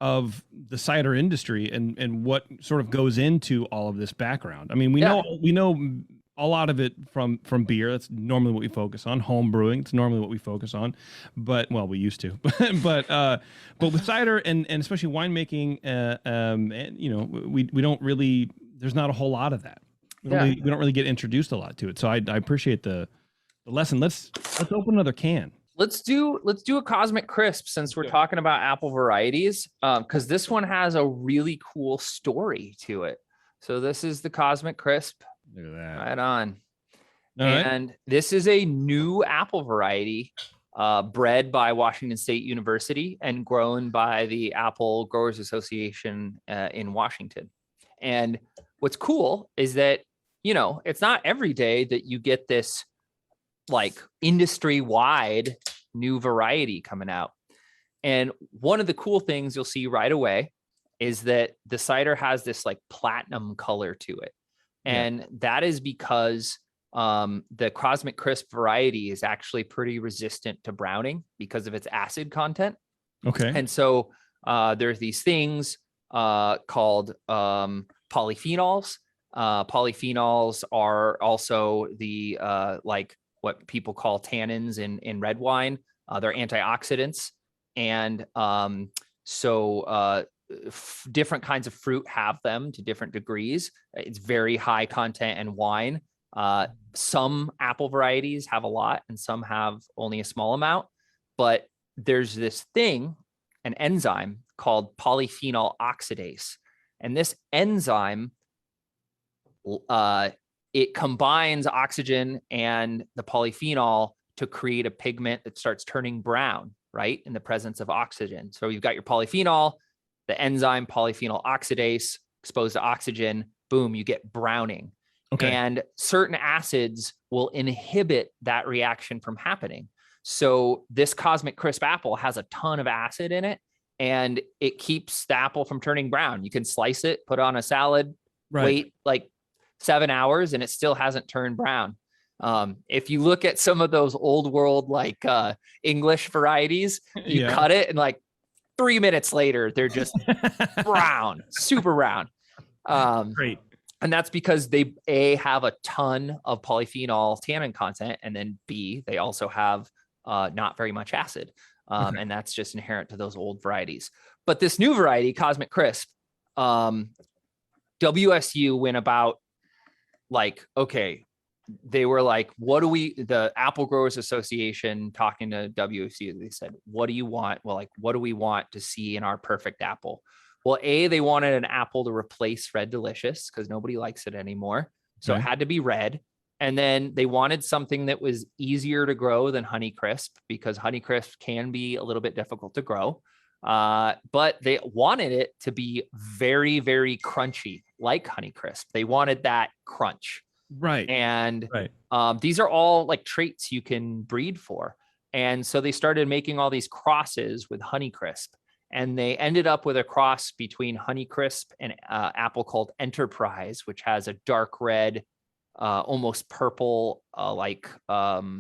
of the cider industry and what sort of goes into all of this background. I mean, we know a lot of it from beer. That's normally what we focus on. Home brewing, it's normally what we focus on. But we used to. but with cider and especially winemaking, we don't really. There's not a whole lot of that. We don't really get introduced a lot to it. So I appreciate the lesson. Let's open another can. Let's do a Cosmic Crisp, since we're talking about apple varieties, because this one has a really cool story to it. So this is the Cosmic Crisp. Look at that. Right on. All and this is a new apple variety, bred by Washington State University and grown by the Apple Growers Association in Washington. And what's cool is that, it's not every day that you get this like industry-wide new variety coming out. And one of the cool things you'll see right away is that the cider has this like platinum color to it. And that is because the Cosmic Crisp variety is actually pretty resistant to browning because of its acid content. Okay. And so there's these things called polyphenols. Polyphenols are also the like what people call tannins in red wine. They're antioxidants. And different kinds of fruit have them to different degrees. It's very high content in wine. Some apple varieties have a lot and some have only a small amount, but there's this thing, an enzyme called polyphenol oxidase. And this enzyme, it combines oxygen and the polyphenol to create a pigment that starts turning brown, right, in the presence of oxygen. So you've got your polyphenol, the enzyme polyphenol oxidase exposed to oxygen, boom, you get browning. Okay. And certain acids will inhibit that reaction from happening. So this Cosmic Crisp apple has a ton of acid in it, and it keeps the apple from turning brown. You can slice it, put it on a salad, wait like 7 hours, and it still hasn't turned brown. If you look at some of those old world, like English varieties, you cut it and like 3 minutes later, they're just brown, super brown. Great. And that's because they have a ton of polyphenol tannin content, and then B, they also have not very much acid. And that's just inherent to those old varieties. But this new variety, Cosmic Crisp, WSU went about like, okay, they were like, the Apple Growers Association talking to WSU, they said, what do you want? Well, like, what do we want to see in our perfect apple? Well, they wanted an apple to replace Red Delicious because nobody likes it anymore. So it had to be red. And then they wanted something that was easier to grow than Honeycrisp, because Honeycrisp can be a little bit difficult to grow. But they wanted it to be very, very crunchy, like Honeycrisp. They wanted that crunch. Right. And these are all like traits you can breed for. And so they started making all these crosses with Honeycrisp. and they ended up with a cross between Honeycrisp and apple called Enterprise, which has a dark red, almost purple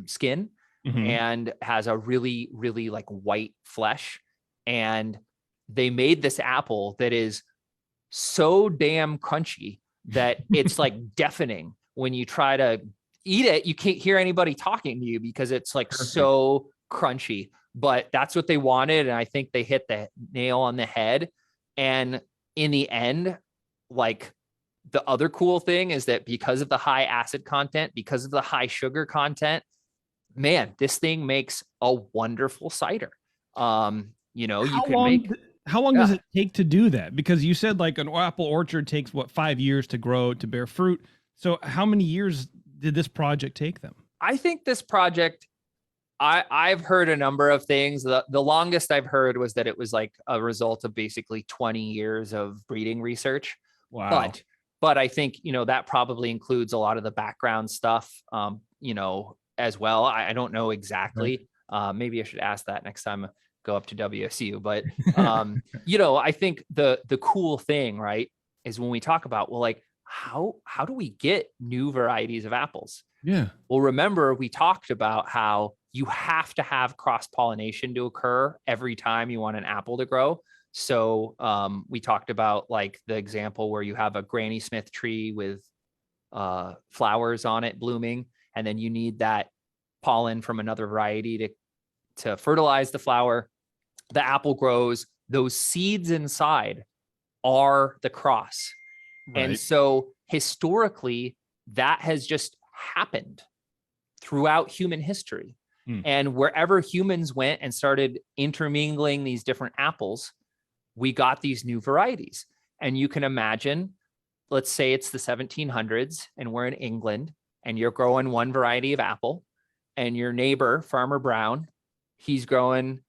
skin, and has a really, really like white flesh. And they made this apple that is so damn crunchy that it's like deafening. When you try to eat it, you can't hear anybody talking to you because it's like so crunchy. But that's what they wanted, and I think they hit the nail on the head. And in the end, like, the other cool thing is that because of the high acid content, because of the high sugar content, man, this thing makes a wonderful cider. You know, how long does it take to do that? Because you said like an apple orchard takes 5 years to grow, to bear fruit. So how many years did this project take them? I think this project, I've heard a number of things. The longest I've heard was that it was like a result of basically 20 years of breeding research. Wow. But I think, you know, that probably includes a lot of the background stuff, you know, as well. I don't know exactly. Maybe I should ask that next time I go up to WSU. But, you know, I think the cool thing, right, is when we talk about, well, like, how do we get new varieties of apples? Yeah. Well, remember, we talked about how you have to have cross-pollination to occur every time you want an apple to grow. So we talked about like the example where you have a Granny Smith tree with flowers on it blooming, and then you need that pollen from another variety to fertilize the flower. The apple grows. Those seeds inside are the cross. Right. And so historically, that has just happened throughout human history. And wherever humans went and started intermingling these different apples, we got these new varieties. And you can imagine, let's say it's the 1700s and we're in England and you're growing one variety of apple, and your neighbor, Farmer Brown, he's growing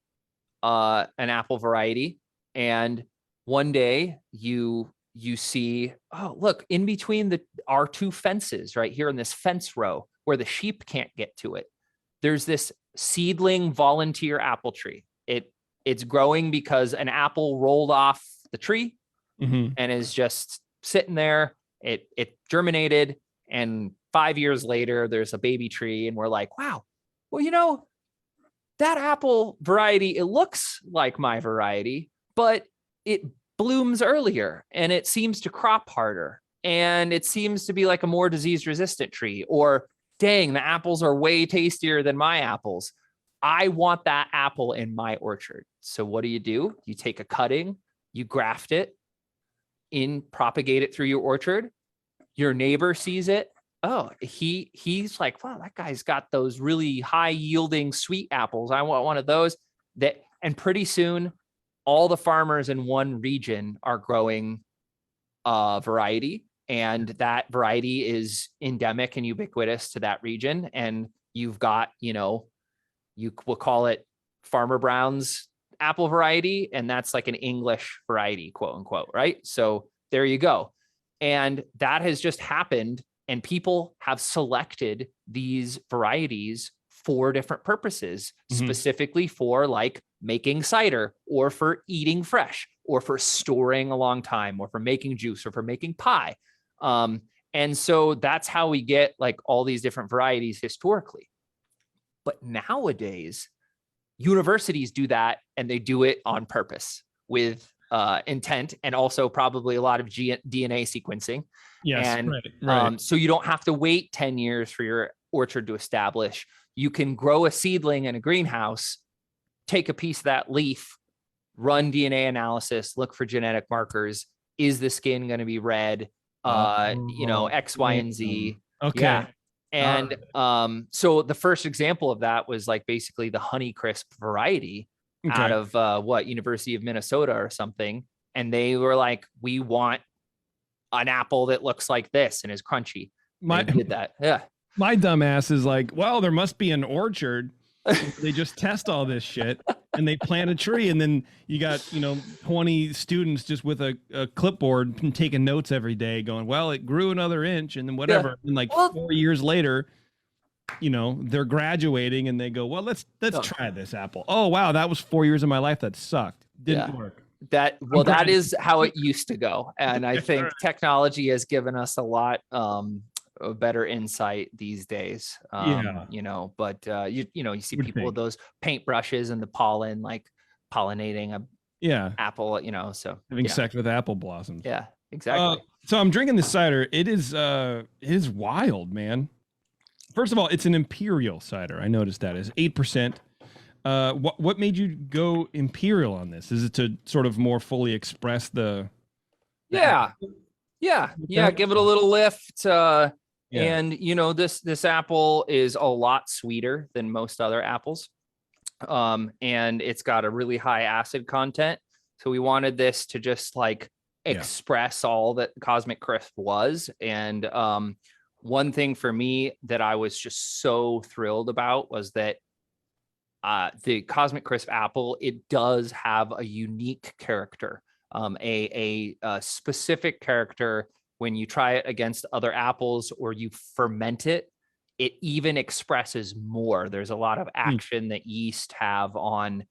an apple variety. And one day you see, oh, look, in between our two fences right here in this fence row where the sheep can't get to it, there's this seedling volunteer apple tree. It's growing because an apple rolled off the tree and is just sitting there. It germinated, and 5 years later, there's a baby tree, and we're like, wow, well, you know, that apple variety, it looks like my variety, but it blooms earlier and it seems to crop harder, and it seems to be like a more disease resistant tree. Or dang, the apples are way tastier than my apples. I want that apple in my orchard. So what do? You take a cutting, you graft it in, propagate it through your orchard. Your neighbor sees it. Oh, he's like, wow, that guy's got those really high yielding sweet apples. I want one of those. And pretty soon, all the farmers in one region are growing a variety. And that variety is endemic and ubiquitous to that region. And you've got, you know, you will call it Farmer Brown's apple variety. And that's like an English variety, quote unquote, right? So there you go. And that has just happened. And people have selected these varieties for different purposes, specifically for like making cider, or for eating fresh, or for storing a long time, or for making juice, or for making pie. And so that's how we get like all these different varieties historically. But nowadays, universities do that, and they do it on purpose with intent, and also probably a lot of DNA sequencing. Yes, and right. So you don't have to wait 10 years for your orchard to establish. You can grow a seedling in a greenhouse, take a piece of that leaf, run DNA analysis, look for genetic markers. Is the skin going to be red? You know, X, Y, and Z. Okay. Yeah. And so the first example of that was like basically the Honeycrisp variety out of University of Minnesota or something. And they were like, we want an apple that looks like this and is crunchy. They did that. Yeah. My dumbass is like, well, there must be an orchard. They just test all this shit and they plant a tree, and then you got, 20 students just with a clipboard and taking notes every day going, well, it grew another inch and then whatever. Yeah. And like 4 years later, they're graduating and they go, well, let's Oh. try this apple. Oh, wow. That was 4 years of my life that sucked. Didn't work. That is how it used to go. And I think technology has given us a lot a better insight these days. Yeah. But you see people with those paintbrushes and the pollen, like pollinating a apple, so having sex with apple blossoms. Yeah, exactly. So I'm drinking this cider. It is wild, man. First of all, it's an Imperial cider. I noticed that is 8%. What made you go Imperial on this? Is it to sort of more fully express the Yeah. Give it a little lift. And this apple is a lot sweeter than most other apples. And it's got a really high acid content. So we wanted this to just like express all that Cosmic Crisp was. And one thing for me that I was just so thrilled about was that the Cosmic Crisp apple, it does have a unique character, a specific character. When you try it against other apples or you ferment it, it even expresses more. There's a lot of action that yeast have on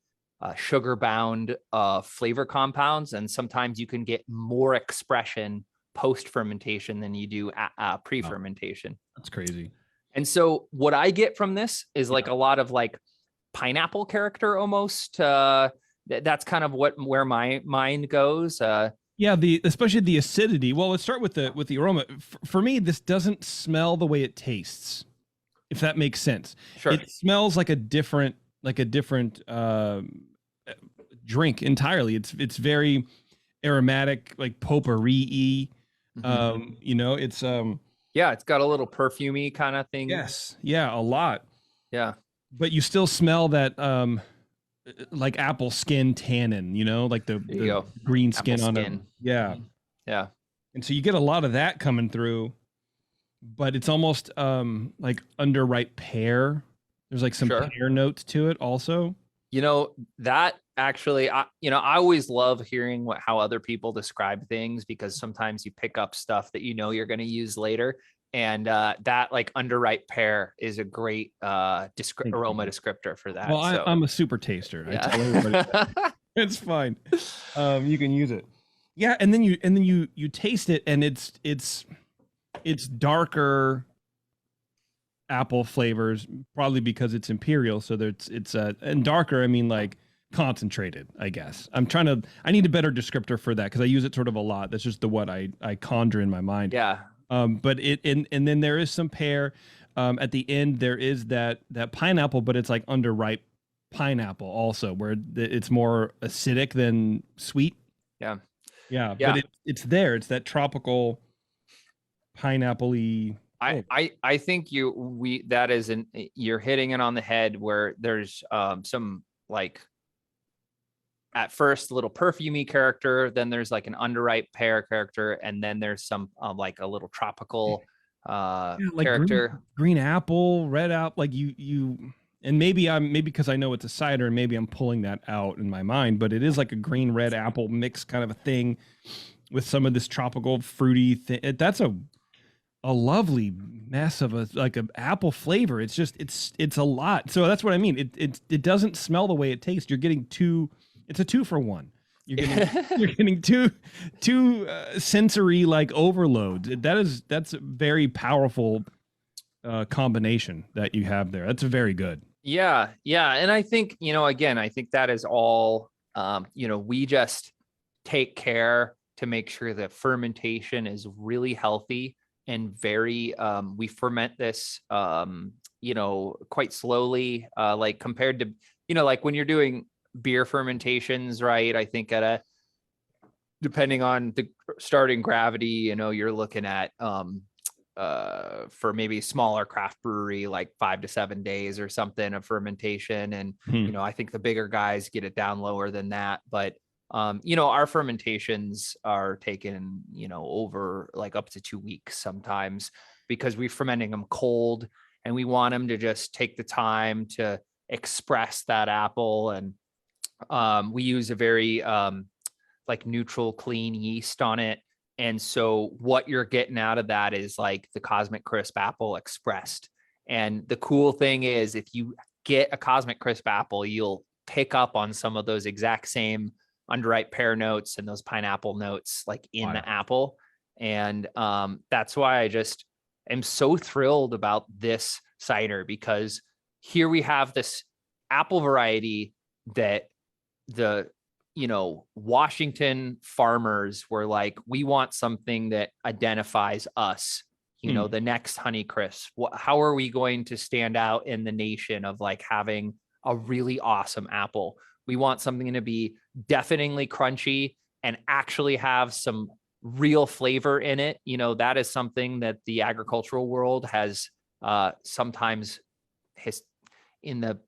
sugar-bound flavor compounds, and sometimes you can get more expression post-fermentation than you do pre-fermentation. That's crazy. And so what I get from this is like a lot of like pineapple character almost. That's kind of where my mind goes. Especially the acidity. Well, let's start with the aroma. For me, this doesn't smell the way it tastes, if that makes sense. Sure. It smells like a different drink entirely. It's very aromatic, like potpourri-y. It's it's got a little perfumey kind of thing. Yes. Yeah, a lot. Yeah. But you still smell that like apple skin tannin, like the green skin on it. Yeah. Yeah. And so you get a lot of that coming through, but it's almost like underripe pear. There's like some pear notes to it also. That actually, I always love hearing how other people describe things, because sometimes you pick up stuff that you're going to use later. And that like underripe pear is a great aroma descriptor for that. Well, I'm a super taster. Yeah. I tell everybody that. It's fine. You can use it. Yeah, and then you taste it, and it's darker apple flavors, probably because it's Imperial. So it's and darker. I mean, like concentrated, I guess. I need a better descriptor for that, because I use it sort of a lot. That's just what I conjure in my mind. Yeah. But and then there is some pear. At the end, there is that pineapple, but it's like underripe pineapple also, where it's more acidic than sweet. Yeah. But it's there. It's that tropical pineapple-y. I think you're hitting it on the head, where there's some like at first a little perfumey character, then there's like an underripe pear character, and then there's some like a little tropical like character. Green apple, red apple, like you and maybe because I know it's a cider, and maybe I'm pulling that out in my mind, but it is like a green red apple mix kind of a thing with some of this tropical fruity thing. That's a lovely mess of an apple flavor. It's just it's a lot. So that's what I mean. It doesn't smell the way it tastes. You're getting it's a 2-for-1. You're getting two sensory like overloads. That's a very powerful combination that you have there. That's very good. Yeah. And I think, again, I think that is all, we just take care to make sure that fermentation is really healthy and very, we ferment this, quite slowly, like compared to, like when you're doing beer fermentations, right? I think depending on the starting gravity, you're looking at, for maybe smaller craft brewery, like 5 to 7 days or something of fermentation. And, I think the bigger guys get it down lower than that. But, our fermentations are taken, over like up to 2 weeks sometimes, because we're fermenting them cold, and we want them to just take the time to express that apple. And we use a very like neutral, clean yeast on it. And so what you're getting out of that is like the Cosmic Crisp apple expressed. And the cool thing is, if you get a Cosmic Crisp apple, you'll pick up on some of those exact same underripe pear notes and those pineapple notes like in the apple. And that's why I just am so thrilled about this cider, because here we have this apple variety that the, Washington farmers were like, we want something that identifies us, the next Honeycrisp. How are we going to stand out in the nation of like having a really awesome apple? We want something to be deafeningly crunchy and actually have some real flavor in it. That is something that the agricultural world has sometimes in the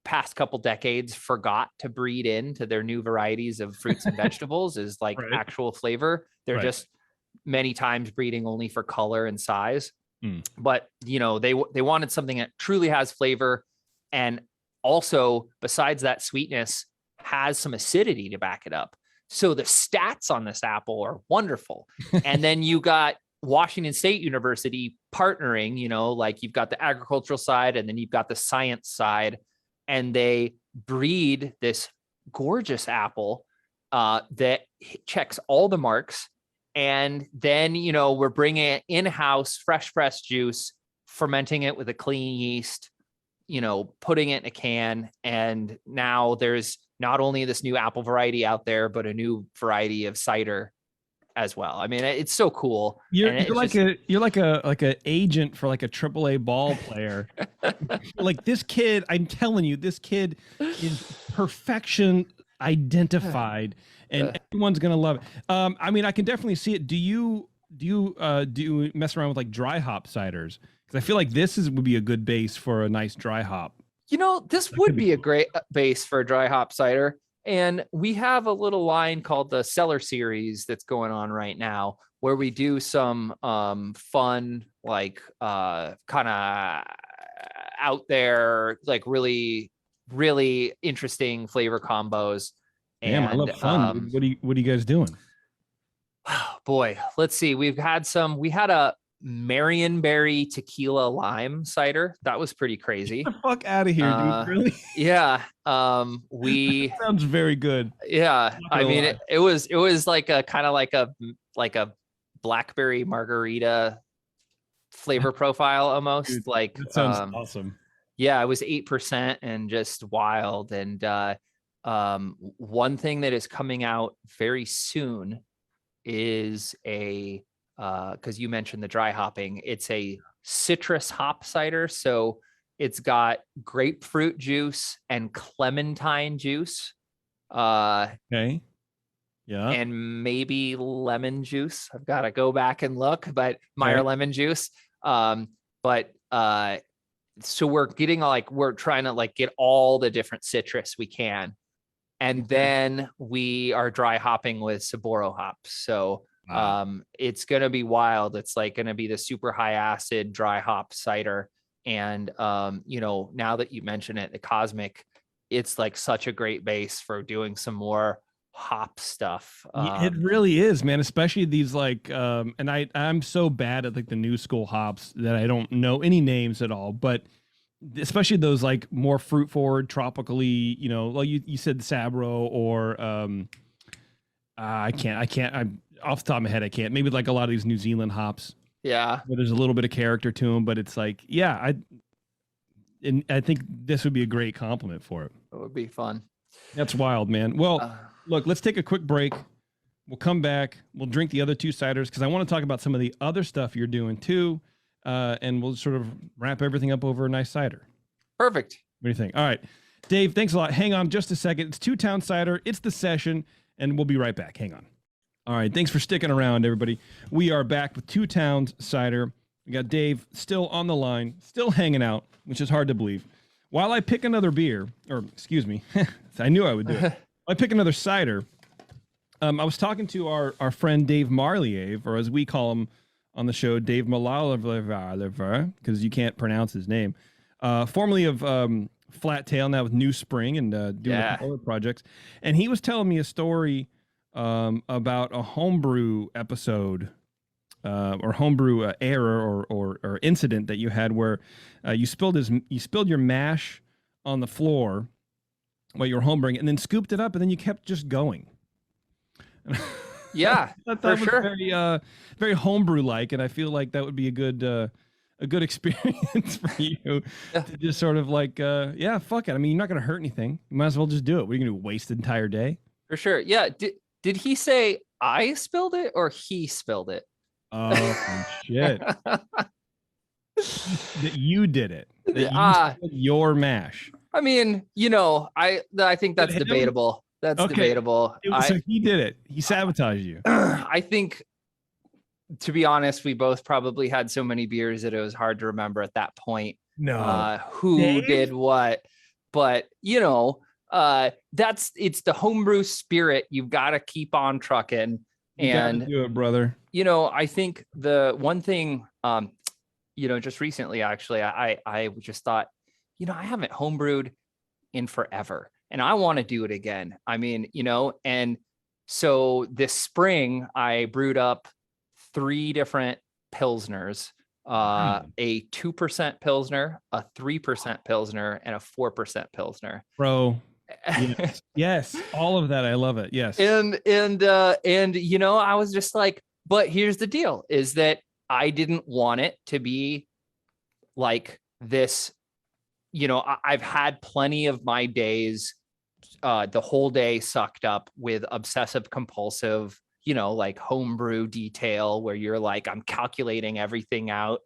past couple decades forgot to breed into their new varieties of fruits and vegetables is like actual flavor. They're just many times breeding only for color and size. But they wanted something that truly has flavor, and also besides that sweetness has some acidity to back it up. So the stats on this apple are wonderful. And then you got Washington State University partnering, like you've got the agricultural side and then you've got the science side, and they breed this gorgeous apple that checks all the marks. And then, we're bringing it in-house, fresh pressed juice, fermenting it with a clean yeast, putting it in a can. And now there's not only this new apple variety out there, but a new variety of cider as well. I mean, it's so cool. You're like a agent for like a AAA ball player. Like this kid, I'm telling you, this kid is perfection identified, and everyone's gonna love it. I mean, I can definitely see it. Do you mess around with like dry hop ciders? Because I feel like would be a good base for a nice dry hop. This would be a great base for a dry hop cider. And we have a little line called the Cellar Series that's going on right now, where we do some fun, like kind of out there, like really, really interesting flavor combos. Damn, I love fun. What are you guys doing? Boy, let's see. We had a Marionberry tequila lime cider. That was pretty crazy. Get the fuck out of here, dude. Really? Yeah. Sounds very good. Yeah. I mean, it was like a kind of like a blackberry margarita flavor profile almost. Dude, like that sounds awesome. Yeah, it was 8% and just wild. And one thing that is coming out very soon is because you mentioned the dry hopping, it's a citrus hop cider. So it's got grapefruit juice and clementine juice. Okay. Yeah. And maybe lemon juice. I've got to go back and look, but Meyer lemon juice. So we're trying to get all the different citrus we can. And then we are dry hopping with Saboro hops. So it's going to be wild. It's like going to be the super high acid dry hop cider. And, now that you mention it, the Cosmic, it's like such a great base for doing some more hop stuff. It really is, man, especially these and I'm so bad at like the new school hops that I don't know any names at all, but especially those like more fruit forward tropically, like you said Sabro or I'm off the top of my head, I can't. Maybe like a lot of these New Zealand hops. Yeah. Where there's a little bit of character to them, but it's like, yeah, I think this would be a great compliment for it. It would be fun. That's wild, man. Well, look, let's take a quick break. We'll come back. We'll drink the other two ciders because I want to talk about some of the other stuff you're doing too. And we'll sort of wrap everything up over a nice cider. Perfect. What do you think? All right, Dave, thanks a lot. Hang on just a second. It's Towns Cider. It's the session, and we'll be right back. Hang on. All right, thanks for sticking around, everybody. We are back with Towns Cider. We got Dave still on the line, still hanging out, which is hard to believe. While I pick another beer, or excuse me, I knew I would do it. I pick another cider. I was talking to our friend Dave Marlieve, or as we call him on the show, Dave Malaliver, because you can't pronounce his name. Formerly of Flat Tail, now with New Spring and doing a couple other projects. And he was telling me a story about a homebrew episode or homebrew error or incident that you had where you spilled your mash on the floor while you were homebrewing, and then scooped it up, and then you kept just going. Yeah, that for was sure. very homebrew like, and I feel like that would be a good experience for you to just sort of like, yeah, fuck it. I mean, you're not going to hurt anything. You might as well just do it. What are you going to do? Waste the entire day? For sure. Yeah. Did he say I spilled it or he spilled it? Oh shit! That you did it. That you spilled your mash. I mean, I think that's debatable. That's debatable. So he did it. He sabotaged you. I think, to be honest, we both probably had so many beers that it was hard to remember at that point. No, who did what, but it's the homebrew spirit. You've got to keep on trucking, and do it, brother. I think the one thing, just recently, actually, I just thought, I haven't homebrewed in forever, and I want to do it again. I mean, and so this spring I brewed up 3 different Pilsners, a 2% Pilsner, a 3% Pilsner, and a 4% Pilsner. Bro. Yes. All of that. I love it. Yes. And I was just like, but here's the deal, is that I didn't want it to be like this. I've had plenty of my days, the whole day sucked up with obsessive compulsive, like homebrew detail where you're like, I'm calculating everything out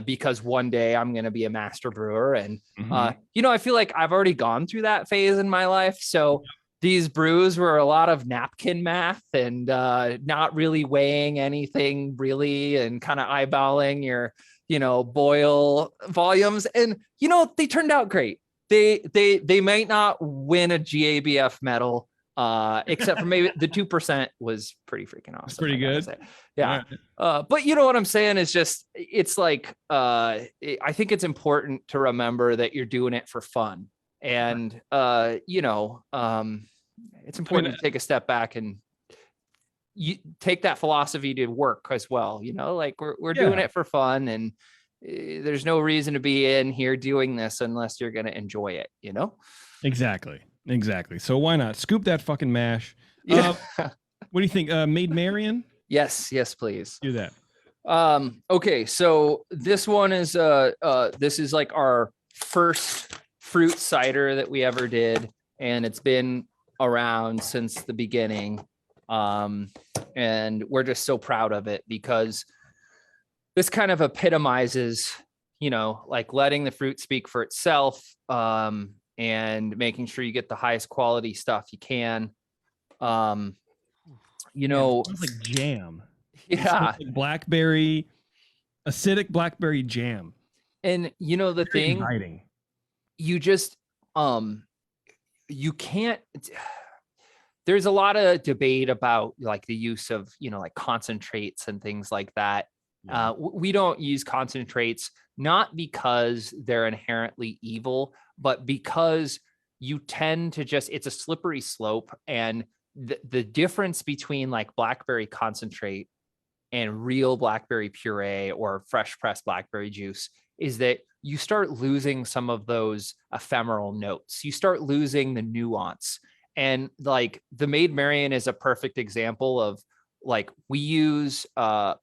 because one day I'm going to be a master brewer. And, I feel like I've already gone through that phase in my life. So these brews were a lot of napkin math and not really weighing anything really, and kind of eyeballing your, boil volumes. And, they turned out great. They might not win a GABF medal, except for maybe the 2% was pretty freaking awesome. It's pretty good. Yeah. But you know what I'm saying is just, it's like, I think it's important to remember that you're doing it for fun. And, it's important to take a step back and you take that philosophy to work as well. Like we're doing it for fun, and there's no reason to be in here doing this unless you're going to enjoy it, Exactly. So why not scoop that fucking mash? Yeah. What do you think? Maid Marian? Yes, please Do that. Okay, so this one is this is like our first fruit cider that we ever did, and it's been around since the beginning. And we're just so proud of it because this kind of epitomizes, like letting the fruit speak for itself, and making sure you get the highest quality stuff you can. It smells like jam. Yeah. Like blackberry, acidic blackberry jam. And the thing, inviting. You just, you can't, there's a lot of debate about like the use of, like concentrates and things like that. Yeah. We don't use concentrates, not because they're inherently evil, but because you tend to it's a slippery slope. And the difference between like blackberry concentrate and real blackberry puree or fresh pressed blackberry juice is that you start losing some of those ephemeral notes. You start losing the nuance. And like the Maid Marian is a perfect example of like, we use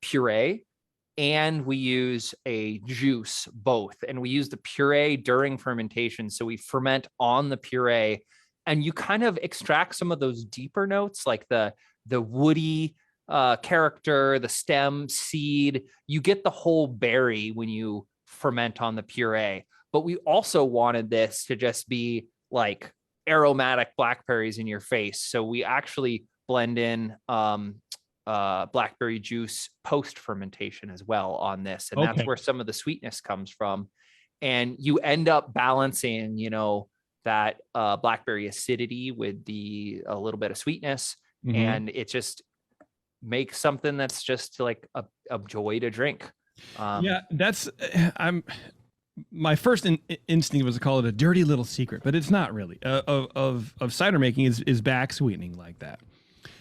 puree and we use a juice, both. And we use the puree during fermentation. So we ferment on the puree, and you kind of extract some of those deeper notes, like the woody character, the stem, seed. You get the whole berry when you ferment on the puree. But we also wanted this to just be like aromatic blackberries in your face. So we actually blend in blackberry juice post fermentation as well on this, and that's where some of the sweetness comes from. And you end up balancing, that blackberry acidity with a little bit of sweetness, and it just makes something that's just like a joy to drink. That's my first instinct was to call it a dirty little secret, but it's not really. Of cider making is back sweetening like that.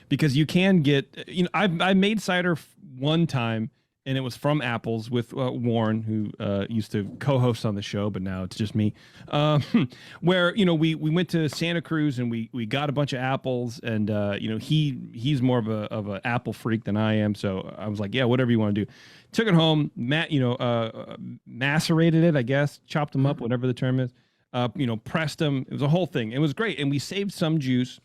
Because you can get, I made cider one time, and it was from Apples with Warren, who used to co-host on the show, but now it's just me. Where we went to Santa Cruz and we got a bunch of apples, and he's more of a apple freak than I am, so I was like, yeah, whatever you want to do. Took it home, macerated it, I guess, chopped them up, whatever the term is. Pressed them. It was a whole thing. It was great, and we saved some juice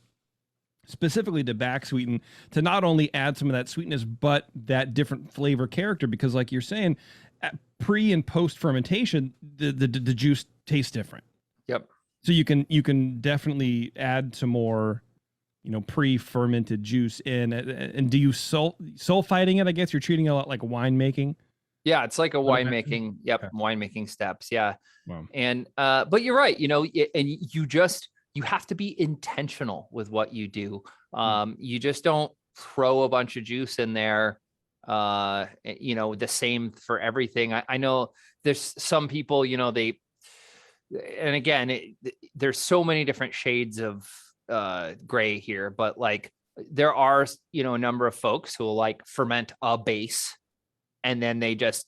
specifically to back sweeten, to not only add some of that sweetness, but that different flavor character, because like you're saying, at pre and post fermentation, the juice tastes different. Yep. So you can definitely add some more, pre-fermented juice in. And do you sulfiting it? I guess you're treating it a lot like winemaking. Yeah, it's like a winemaking. Yep, okay. Winemaking steps. Yeah. Wow. And but you're right. And you have to be intentional with what you do. You just don't throw a bunch of juice in there, the same for everything. I know there's some people, and again, there's so many different shades of gray here, but like there are, a number of folks who will like ferment a base, and then they just,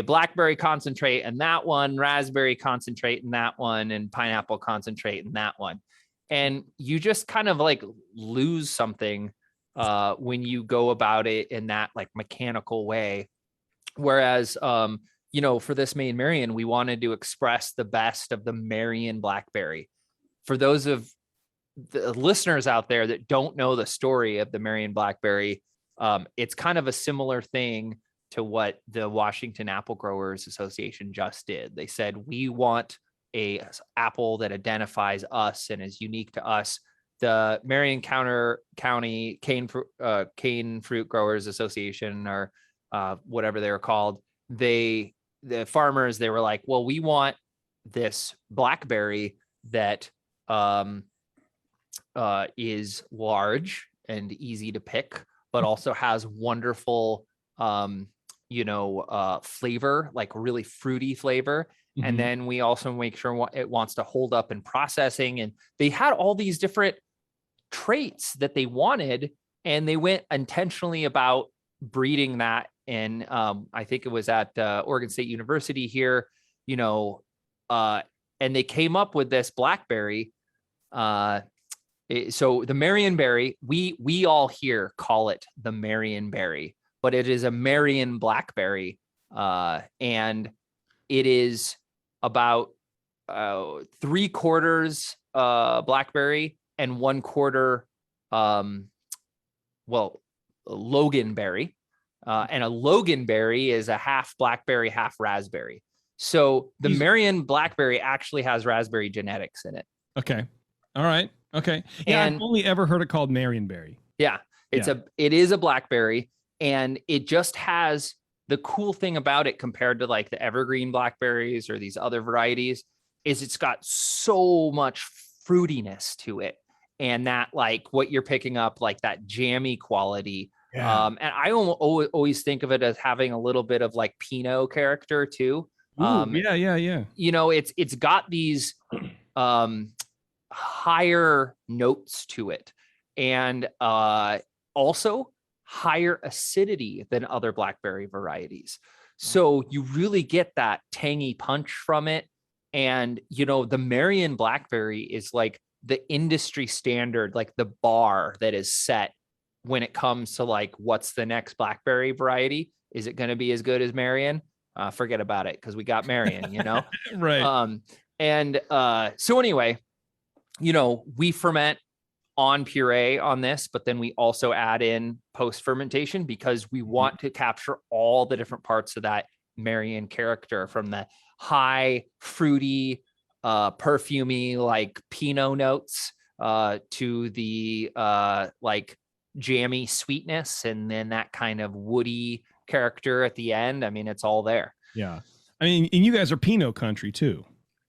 blackberry concentrate and that one, raspberry concentrate and that one, and pineapple concentrate and that one. And you just kind of like lose something when you go about it in that like mechanical way. Whereas, for this main Marion, we wanted to express the best of the Marion blackberry. For those of the listeners out there that don't know the story of the Marion blackberry, it's kind of a similar thing to what the Washington Apple Growers Association just did. They said, we want a apple that identifies us and is unique to us. The Marion County Cane Fruit Growers Association, or whatever they were called, the farmers, they were like, well, we want this blackberry that is large and easy to pick, but also has wonderful flavor, like really fruity flavor. Mm-hmm. And then we also make sure it wants to hold up in processing. And they had all these different traits that they wanted, and they went intentionally about breeding that. And I think it was at Oregon State University here, and they came up with this blackberry. So the Marionberry, we all here call it the Marionberry, but it is a Marion blackberry, and it is about 3/4 blackberry and 1/4 Loganberry, and a Loganberry is a half blackberry, half raspberry. So the Marion blackberry actually has raspberry genetics in it. Okay. All right. Okay. Yeah, and I've only ever heard it called Marionberry. Yeah. It is a blackberry, and it just has the cool thing about it compared to like the evergreen blackberries or these other varieties is it's got so much fruitiness to it. And that like what you're picking up, like that jammy quality. Yeah. And I always think of it as having a little bit of like Pinot character too. Ooh, yeah. It's got these higher notes to it, and also higher acidity than other blackberry varieties. So you really get that tangy punch from it. And, the Marion blackberry is like the industry standard, like the bar that is set when it comes to like, what's the next blackberry variety? Is it going to be as good as Marion? Forget about it, because we got Marion, Right. So anyway, we ferment on puree on this, but then we also add in post fermentation because we want to capture all the different parts of that Marion character, from the high fruity, perfumey, like Pinot notes, to the like jammy sweetness, and then that kind of woody character at the end. I mean, it's all there. Yeah. I mean, and you guys are Pinot country too.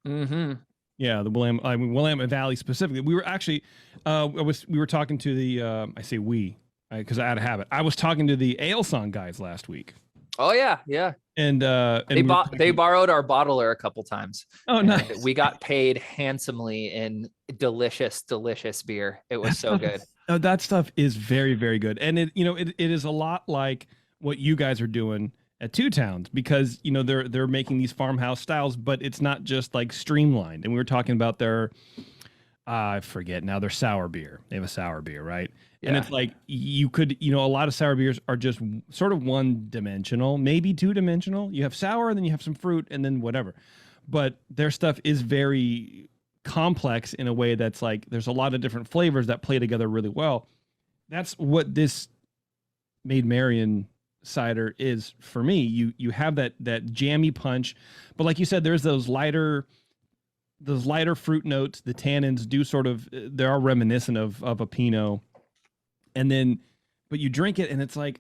Mm-hmm. Yeah, the Willamette Valley specifically. We were actually, we were talking to the, I say we, because I had a habit. I was talking to the Ale Song guys last week. Oh yeah. And they borrowed our bottler a couple times. Oh, nice. We got paid handsomely in delicious beer. It was so good. That stuff is very, very good. And it is a lot like what you guys are doing at Two Towns, because they're making these farmhouse styles, but it's not just like streamlined. And we were talking about their I forget now, their sour beer. They have a sour beer, right? And Yeah. it's like you could, a lot of sour beers are just sort of one dimensional, maybe two dimensional. You have sour, and then you have some fruit, and then whatever. But their stuff is very complex in a way that's like there's a lot of different flavors that play together really well. That's what this Made Marion cider is for me. You have that jammy punch, but like you said, there's those lighter fruit notes. The tannins do sort of, they are reminiscent of a Pinot, and then but you drink it and it's like,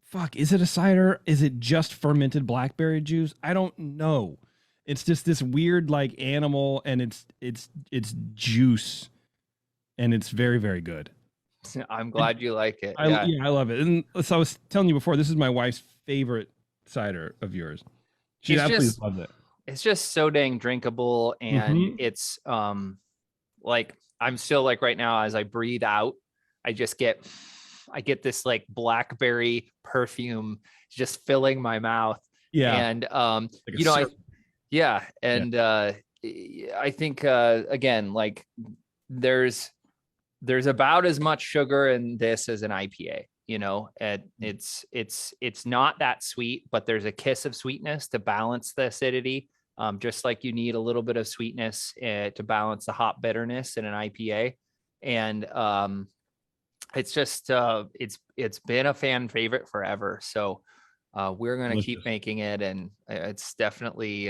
fuck, is it a cider? Is it just fermented blackberry juice? I don't know. It's just this weird like animal, and it's juice, and it's very, very good. I'm glad you like it. Yeah, I love it. And so I was telling you before, this is my wife's favorite cider of yours. She absolutely loves it. It's just so dang drinkable, and it's like I'm still like right now as I breathe out, I get this like blackberry perfume just filling my mouth. Yeah. And like I think again, like there's about as much sugar in this as an IPA, and it's not that sweet, but there's a kiss of sweetness to balance the acidity. Just like you need a little bit of sweetness to balance the hop bitterness in an IPA. And it's just it's been a fan favorite forever. So we're going to keep making it, and it's definitely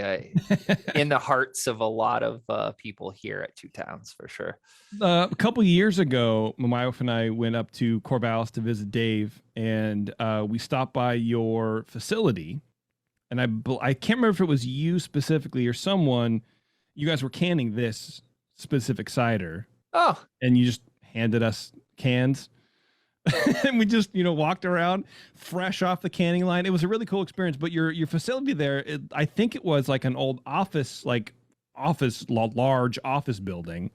in the hearts of a lot of people here at Two Towns for sure. A couple of years ago, my wife and I went up to Corvallis to visit Dave, and we stopped by your facility. And I can't remember if it was you specifically or someone. You guys were canning this specific cider. Oh. And you just handed us cans. And we just, walked around fresh off the canning line. It was a really cool experience. But your facility there, I think it was like an old large office building,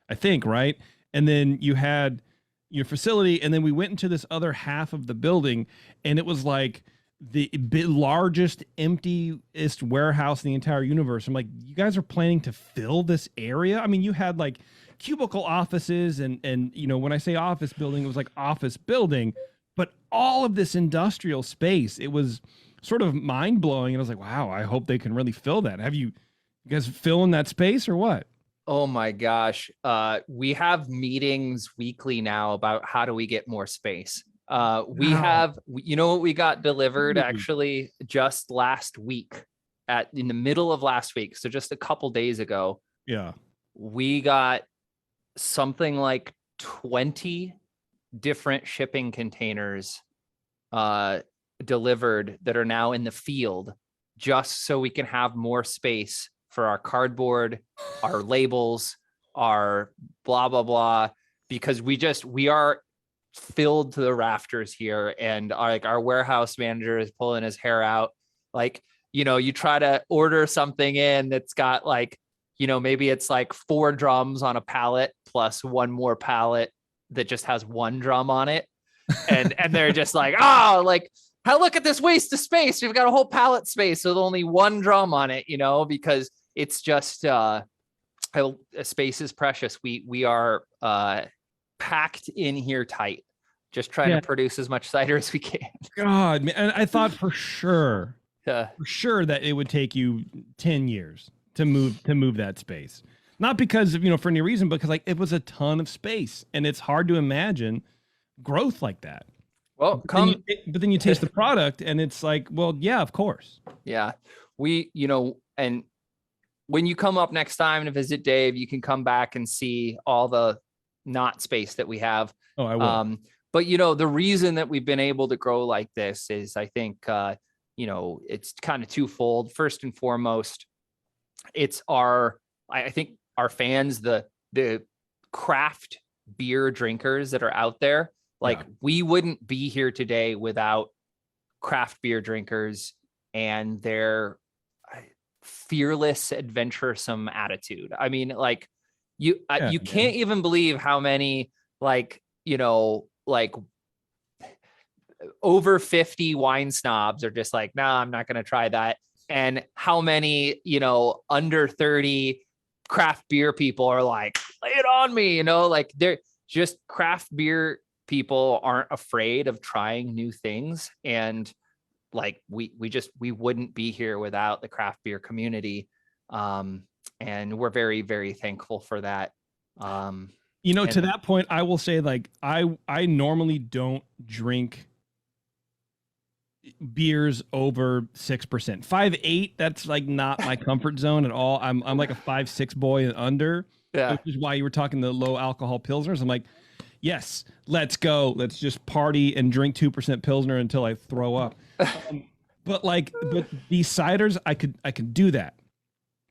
I think, right? And then you had your facility, and then we went into this other half of the building, and it was like the largest, emptiest warehouse in the entire universe. I'm like, you guys are planning to fill this area? I mean, you had like cubicle offices, and when I say office building, it was like office building, but all of this industrial space. It was sort of mind blowing, and I was like, wow, I hope they can really fill that. Have you guys filling that space or what? Oh my gosh. We have meetings weekly now about how do we get more space. Have, what we got delivered actually just last week in the middle of last week. So just a couple days ago, we got something like 20 different shipping containers delivered that are now in the field, just so we can have more space for our cardboard, our labels, our blah, blah, blah, because we are filled to the rafters here, and our warehouse manager is pulling his hair out. Like, you try to order something in that's got like, maybe it's like 4 drums on a pallet plus one more pallet that just has 1 drum on it. And they're just like, look at this waste of space. We've got a whole pallet space with only 1 drum on it, because it's just space is precious. We are packed in here tight, just trying to produce as much cider as we can. God, man, and I thought for sure that it would take you 10 years to move that space. Not because of, for any reason, because like it was a ton of space, and it's hard to imagine growth like that. Well, but then you taste the product, and it's like, well, yeah, of course. Yeah. And when you come up next time to visit Dave, you can come back and see all the not space that we have. Oh, I will. But the reason that we've been able to grow like this is, I think, it's kind of twofold. First and foremost, it's I think our fans, the craft beer drinkers that are out there. Like, we wouldn't be here today without craft beer drinkers and their fearless, adventuresome attitude. I mean, like you can't even believe how many like like over 50 wine snobs are just like, nah, I'm not going to try that. And how many, under 30 craft beer people are like, lay it on me, like they're just craft beer people aren't afraid of trying new things. And like, we wouldn't be here without the craft beer community. And we're very, very thankful for that. To that point, I will say, like, I normally don't drink beers over 6%. 5.8, that's like not my comfort zone at all. I'm like a 5.6 boy and under. Yeah. Which is why you were talking the low alcohol pilsners. I'm like, yes, let's go. Let's just party and drink 2% pilsner until I throw up. But these ciders, I could do that.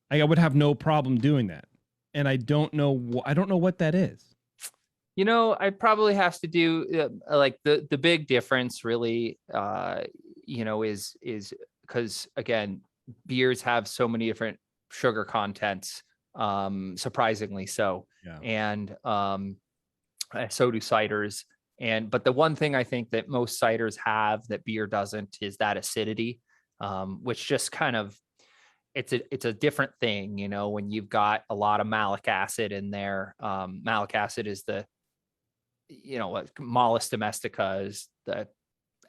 I would have no problem doing that. And I don't know what that is. I probably has to do like the big difference really, is because again, beers have so many different sugar contents, surprisingly so. Yeah. And so do ciders. But the one thing I think that most ciders have that beer doesn't is that acidity, which just kind of, it's a different thing, when you've got a lot of malic acid in there. Malic acid is the, Malus domestica is the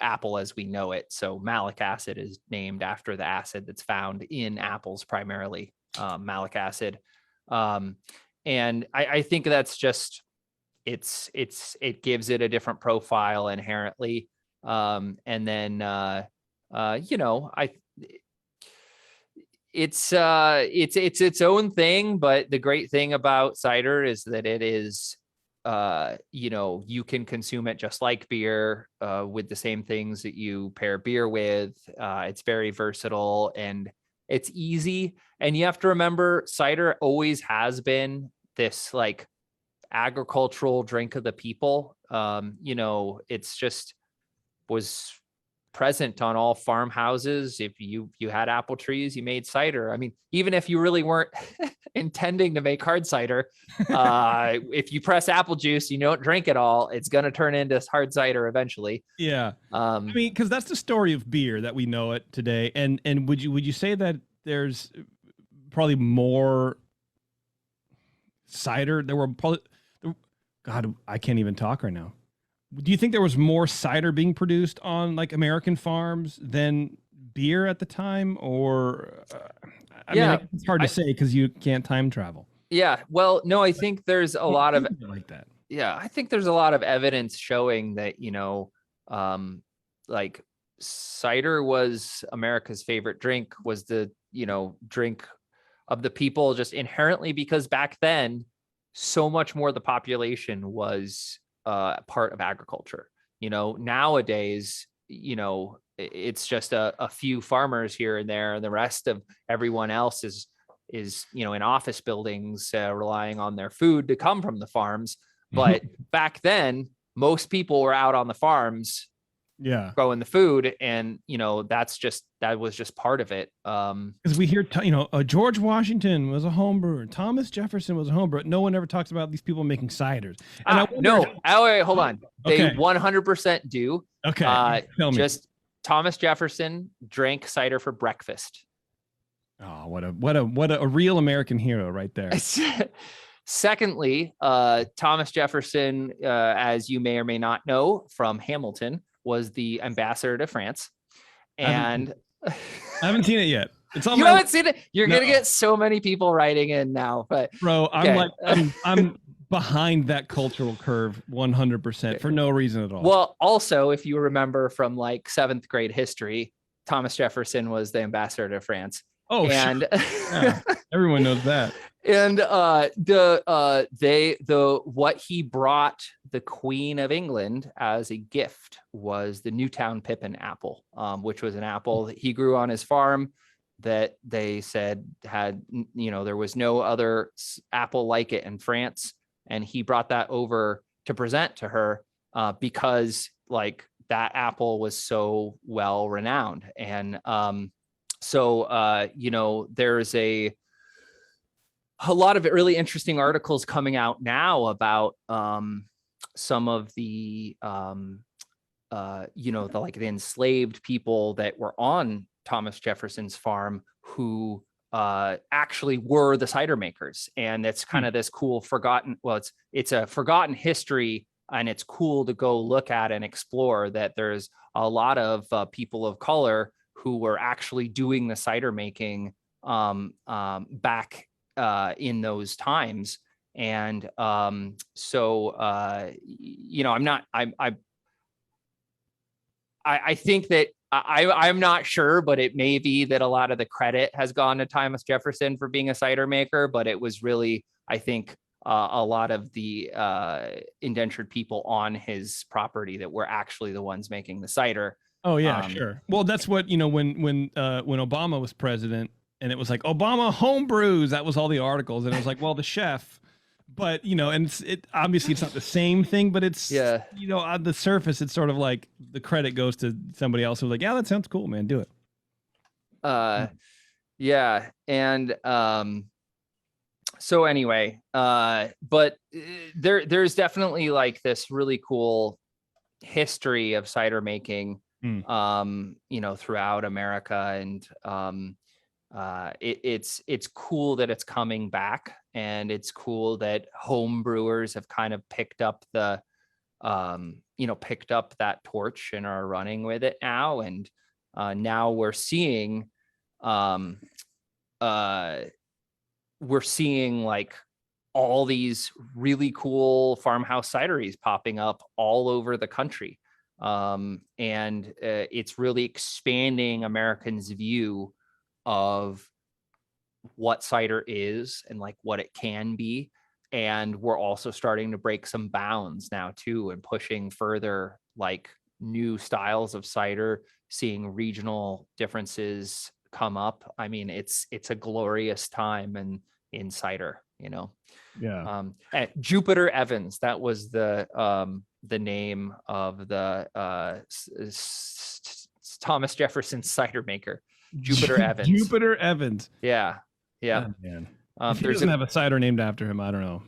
apple as we know it. So malic acid is named after the acid that's found in apples, primarily malic acid. And I think that's just, it gives it a different profile inherently. And then, it's its own thing, but the great thing about cider is that it is, you can consume it just like beer, with the same things that you pair beer with. It's very versatile and it's easy. And you have to remember, cider always has been this like agricultural drink of the people. It's just was present on all farmhouses. If you had apple trees, you made cider. I mean, even if you really weren't intending to make hard cider, if you press apple juice, you don't drink it all, it's going to turn into hard cider eventually. Yeah. I mean, because that's the story of beer that we know it today. And would you say that there's probably more cider? There were probably, God, I can't even talk right now. Do you think there was more cider being produced on like American farms than beer at the time? Or I mean, it's hard to say because you can't time travel. Yeah. Well, no, I think there's a lot of like that. Yeah. I think there's a lot of evidence showing that, like cider was America's favorite drink, was the, drink of the people, just inherently, because back then so much more of the population was part of agriculture. Nowadays, it's just a few farmers here and there, and the rest of everyone else is in office buildings, relying on their food to come from the farms. But back then, most people were out on the farms, growing the food, and that was just part of it. Because we hear George Washington was a home brewer, Thomas Jefferson was a home brewer. No one ever talks about these people making ciders. And hold on. They 100% do. Okay, tell me. Just Thomas Jefferson drank cider for breakfast. Oh, what a real American hero right there. Secondly, Thomas Jefferson, as you may or may not know from Hamilton, was the ambassador to France. And I haven't seen it yet. It's on you haven't seen it? You're going to get so many people writing in now. But bro, I'm behind that cultural curve 100% for no reason at all. Well, also, if you remember from like 7th grade history, Thomas Jefferson was the ambassador to France. Oh, and everyone knows that. And what he brought the Queen of England as a gift was the Newtown Pippin apple, which was an apple that he grew on his farm that they said had, there was no other apple like it in France. And he brought that over to present to her because like that apple was so well renowned. And there's a lot of really interesting articles coming out now about some of the the enslaved people that were on Thomas Jefferson's farm who actually were the cider makers. And it's kind of this cool forgotten, it's a forgotten history, and it's cool to go look at and explore that there's a lot of people of color who were actually doing the cider making back in those times. And I think that I'm not sure, but it may be that a lot of the credit has gone to Thomas Jefferson for being a cider maker, but it was really, I think, a lot of the indentured people on his property that were actually the ones making the cider. Oh yeah, sure. Well, that's what, when Obama was president and it was like Obama home brews, that was all the articles, and it was like, well, the chef. But and it obviously it's not the same thing, but it's on the surface it's sort of like the credit goes to somebody else who's like, yeah, that sounds cool, man, do it. Yeah, and so anyway, but there's definitely like this really cool history of cider making, throughout America, and it's cool that it's coming back, and it's cool that home brewers have kind of picked up that torch and are running with it now. And now we're seeing like all these really cool farmhouse cideries popping up all over the country. And it's really expanding Americans' view of what cider is and like what it can be. And we're also starting to break some bounds now too, and pushing further like new styles of cider, seeing regional differences come up. I mean, it's a glorious time in cider, Yeah. Jupiter Evans, that was the name of the Thomas Jefferson cider maker. Jupiter Evans. Jupiter Evans. Yeah. Oh, man. If he doesn't have a cider named after him, I don't know.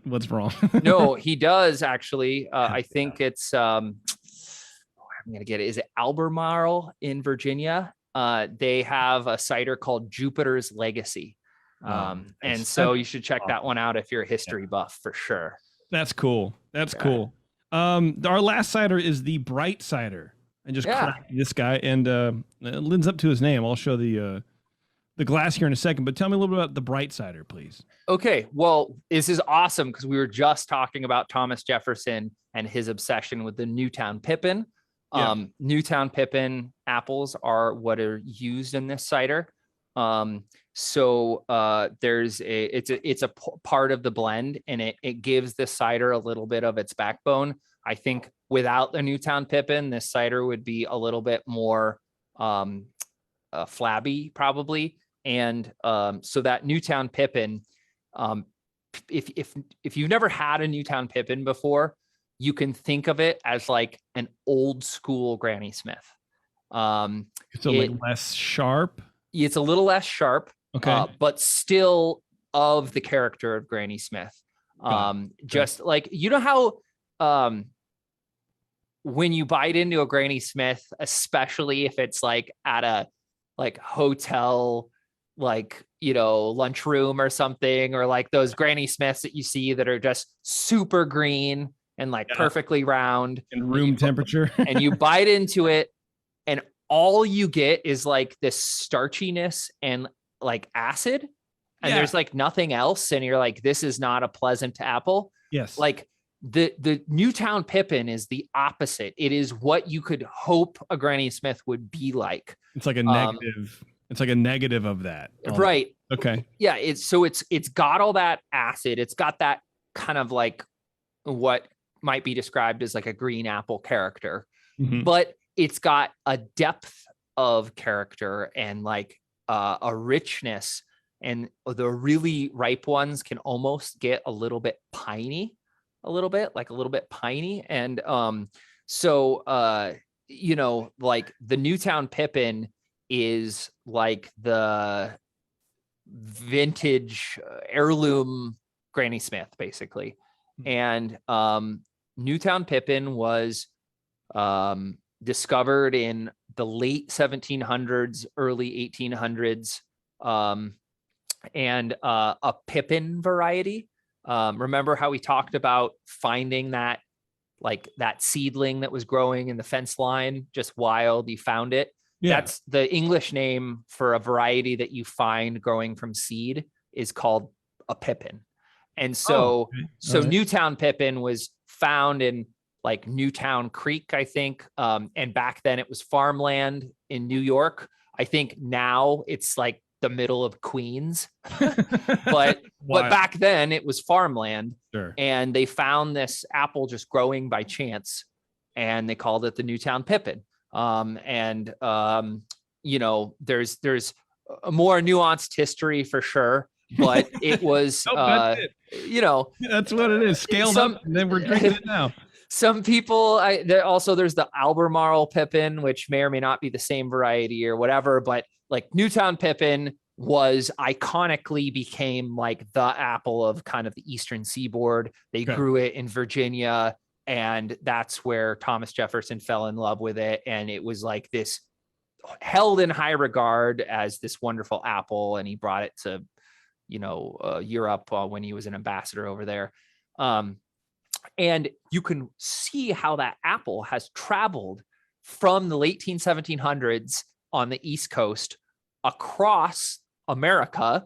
What's wrong. No, he does actually. I think it's I'm gonna get it. Is it Albermarle in Virginia? They have a cider called Jupiter's Legacy. And so you should check that one out if you're a history buff, for sure. That's cool. That's cool. Our last cider is the Bright Cider. I just cracked this guy, and it lives up to his name. I'll show the glass here in a second, but tell me a little bit about the Bright Cider, please. Okay, well, this is awesome because we were just talking about Thomas Jefferson and his obsession with the Newtown Pippin. Newtown Pippin apples are what are used in this cider. So it's a part of the blend, and it gives the cider a little bit of its backbone. I think without the Newtown Pippin, this cider would be a little bit more flabby probably. And so that Newtown Pippin, if you've never had a Newtown Pippin before, you can think of it as like an old school Granny Smith. It's like less sharp. It's a little less sharp, but still of the character of Granny Smith. Just like, how when you bite into a Granny Smith, especially if it's like at a hotel, lunchroom or something, or like those Granny Smiths that you see that are just super green and perfectly round and room temperature, and you bite into it, and all you get is like this starchiness and like acid, and there's like nothing else, and you're like, this is not a pleasant apple. Yes. Like the Newtown Pippin is the opposite. It is what you could hope a Granny Smith would be like. It's like a negative. It's like a negative of that. Right. Okay. Yeah. It's got all that acid. It's got that kind of like what might be described as like a green apple character, but it's got a depth of character and like a richness, and the really ripe ones can almost get a little bit piney. And like the Newtown Pippin is like the vintage heirloom Granny Smith, basically. And Newtown Pippin was discovered in the late 1700s, early 1800s, and a Pippin variety. Remember how we talked about finding that, like that seedling that was growing in the fence line, just wild, you found it. Yeah. That's the English name for a variety that you find growing from seed, is called a Pippin. And so, Right. Newtown Pippin was found in like Newtown Creek, I think. And back then it was farmland in New York. I think now it's like the middle of Queens, but back then it was farmland. Sure. And they found this apple just growing by chance, and they called it the Newtown Pippin. You know, there's a more nuanced history for sure, but it was, you know, that's what it is, scaled up, and then we're drinking it now. Some people, there's the Albermarle Pippin, which may or may not be the same variety or whatever, but like Newtown Pippin was iconically became like the apple of kind of the Eastern Seaboard. They grew it in Virginia, and that's where Thomas Jefferson fell in love with it. And it was like this held in high regard as this wonderful apple. And he brought it to, Europe when he was an ambassador over there. And you can see how that apple has traveled from the late 1700s on the East Coast across America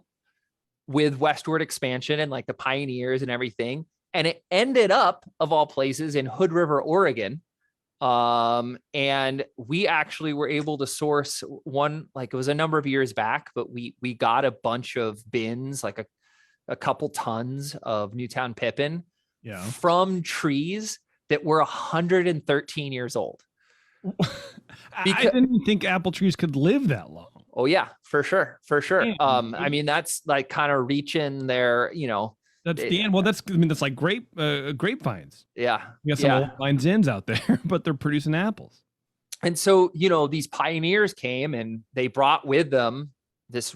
with westward expansion and like the pioneers and everything. And it ended up, of all places, in Hood River, Oregon. And we actually were able to source one, like it was a number of years back, but we got a bunch of bins, like a couple tons of Newtown Pippin from trees that were 113 years old. I didn't think apple trees could live that long. Oh yeah, for sure. I mean, that's like kind of reaching their, That's the end. Well, that's like grapevines. Yeah. We got some old vines ends out there, but they're producing apples. And so, these pioneers came and they brought with them this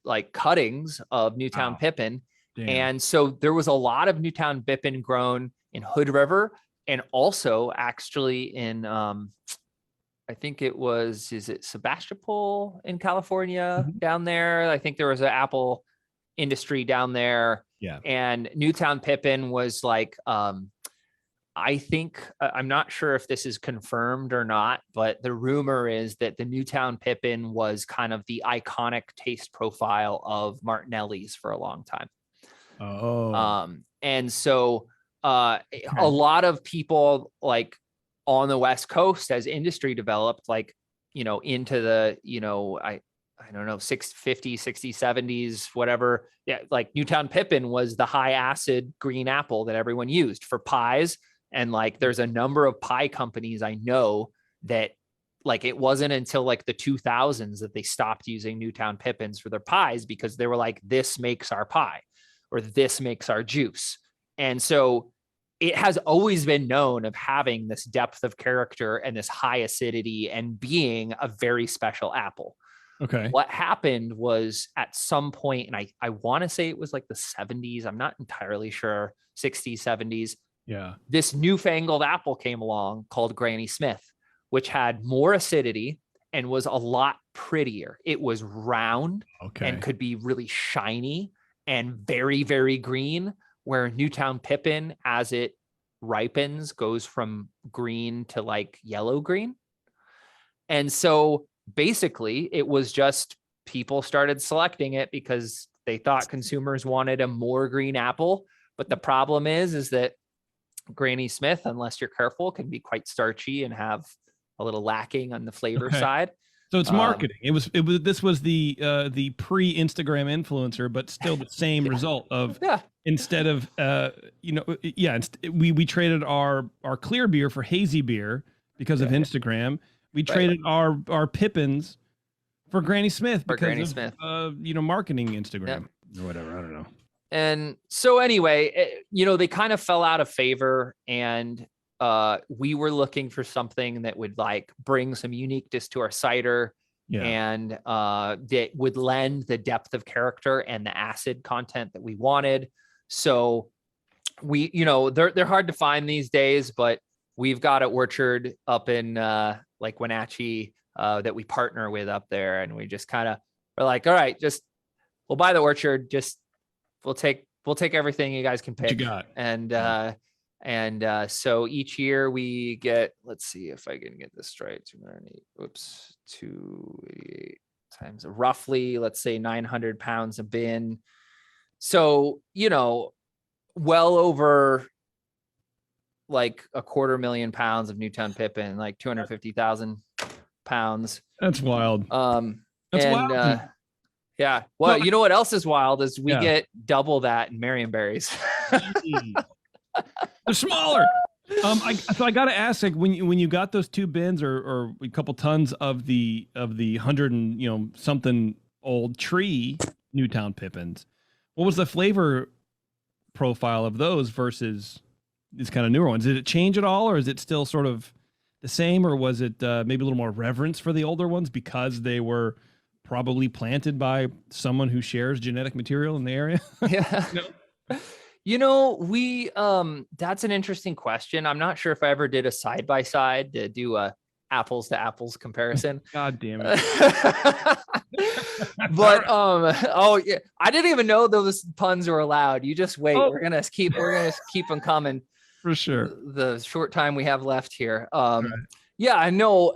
like cuttings of Newtown Pippin. Damn. And so there was a lot of Newtown Pippin grown in Hood River, and also actually in I think is it Sebastopol in California down there? I think there was an apple industry down there. Yeah. And Newtown Pippin was like, I think, I'm not sure if this is confirmed or not, but the rumor is that the Newtown Pippin was kind of the iconic taste profile of Martinelli's for a long time. And so a lot of people like on the West Coast, as industry developed, like, into the, I don't know, 50s, 60s, 70s, whatever. Yeah, like Newtown Pippin was the high acid green apple that everyone used for pies. And like, there's a number of pie companies I know that like, it wasn't until like the 2000s that they stopped using Newtown Pippins for their pies, because they were like, this makes our pie, or this makes our juice. And so it has always been known of having this depth of character and this high acidity and being a very special apple. Okay. What happened was at some point, and I want to say it was like the 70s, I'm not entirely sure, 60s, 70s. Yeah. This newfangled apple came along called Granny Smith, which had more acidity and was a lot prettier. It was round and could be really shiny and very, very green, where Newtown Pippin, as it ripens, goes from green to like yellow green. And so basically it was just people started selecting it because they thought consumers wanted a more green apple. But the problem is that Granny Smith, unless you're careful, can be quite starchy and have a little lacking on the flavor side. So it's marketing. This was the pre-Instagram influencer, but still the same result of instead of we traded our clear beer for hazy beer because of Instagram. We traded our Pippins for Granny Smith because of marketing Instagram or whatever. I don't know. And so anyway, they kind of fell out of favor, and we were looking for something that would like bring some uniqueness to our cider, and that would lend the depth of character and the acid content that we wanted. So we, you know, they're hard to find these days, but we've got an orchard up in like Wenatchee that we partner with up there, and we just kind of we're like, all right, just we'll buy the orchard, just we'll take everything you guys can What you pick. got? And so each year we get, let's see if I can get this right. 208, oops, 288 times roughly, let's say 900 pounds a bin. So, you know, well over like 250,000 pounds of Newtown Pippin, like 250,000 pounds. That's wild. That's wild. Yeah. Well, you know what else is wild is we get double that in Marionberries. They're smaller. So I got to ask, like, when you got those 2 bins or a couple tons of the 100 and something old tree Newtown Pippins, what was the flavor profile of those versus these kind of newer ones? Did it change at all, or is it still sort of the same, or was it maybe a little more reverence for the older ones because they were probably planted by someone who shares genetic material in the area? Yeah. You know, we that's an interesting question. I'm not sure if I ever did a side by side to do a apples to apples comparison. God damn it. But oh yeah, I didn't even know those puns were allowed. You just wait. We're gonna keep them coming for sure. The short time we have left here. Right. Yeah, I know.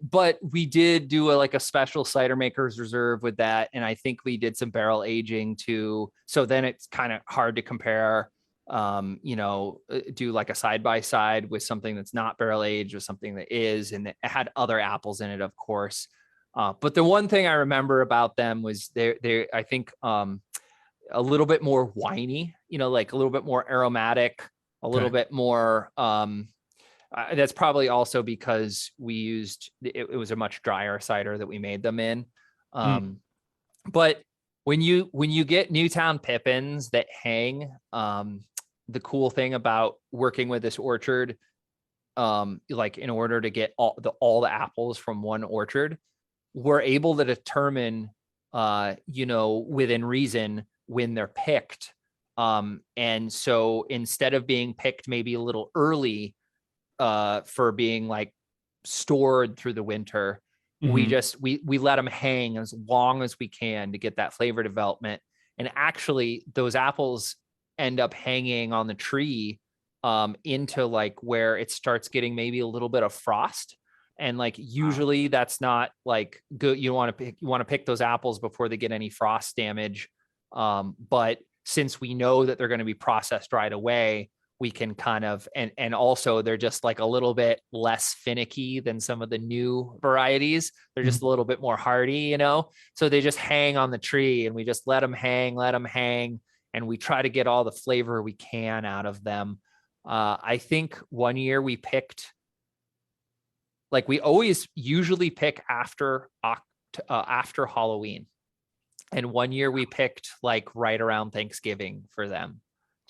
But we did do a special cider makers reserve with that. And I think we did some barrel aging too. So then it's kind of hard to compare, do like a side by side with something that's not barrel aged with something that is, and it had other apples in it, of course. But the one thing I remember about them was they're I think, a little bit more winey, like a little bit more aromatic, a little bit more, that's probably also because we used it was a much drier cider that we made them in. But when you get Newtown Pippins that hang, the cool thing about working with this orchard, like in order to get all the apples from one orchard, we're able to determine within reason when they're picked. And so instead of being picked maybe a little early, for being like stored through the winter, we let them hang as long as we can to get that flavor development. And actually those apples end up hanging on the tree into like where it starts getting maybe a little bit of frost. And like usually that's not like good. You want to pick those apples before they get any frost damage. But since we know that they're going to be processed right away, we can kind of, and also they're just like a little bit less finicky than some of the new varieties. They're just a little bit more hardy, so they just hang on the tree, and we just let them hang. And we try to get all the flavor we can out of them. I think one year we picked, like we always usually pick after Halloween. And one year we picked like right around Thanksgiving for them.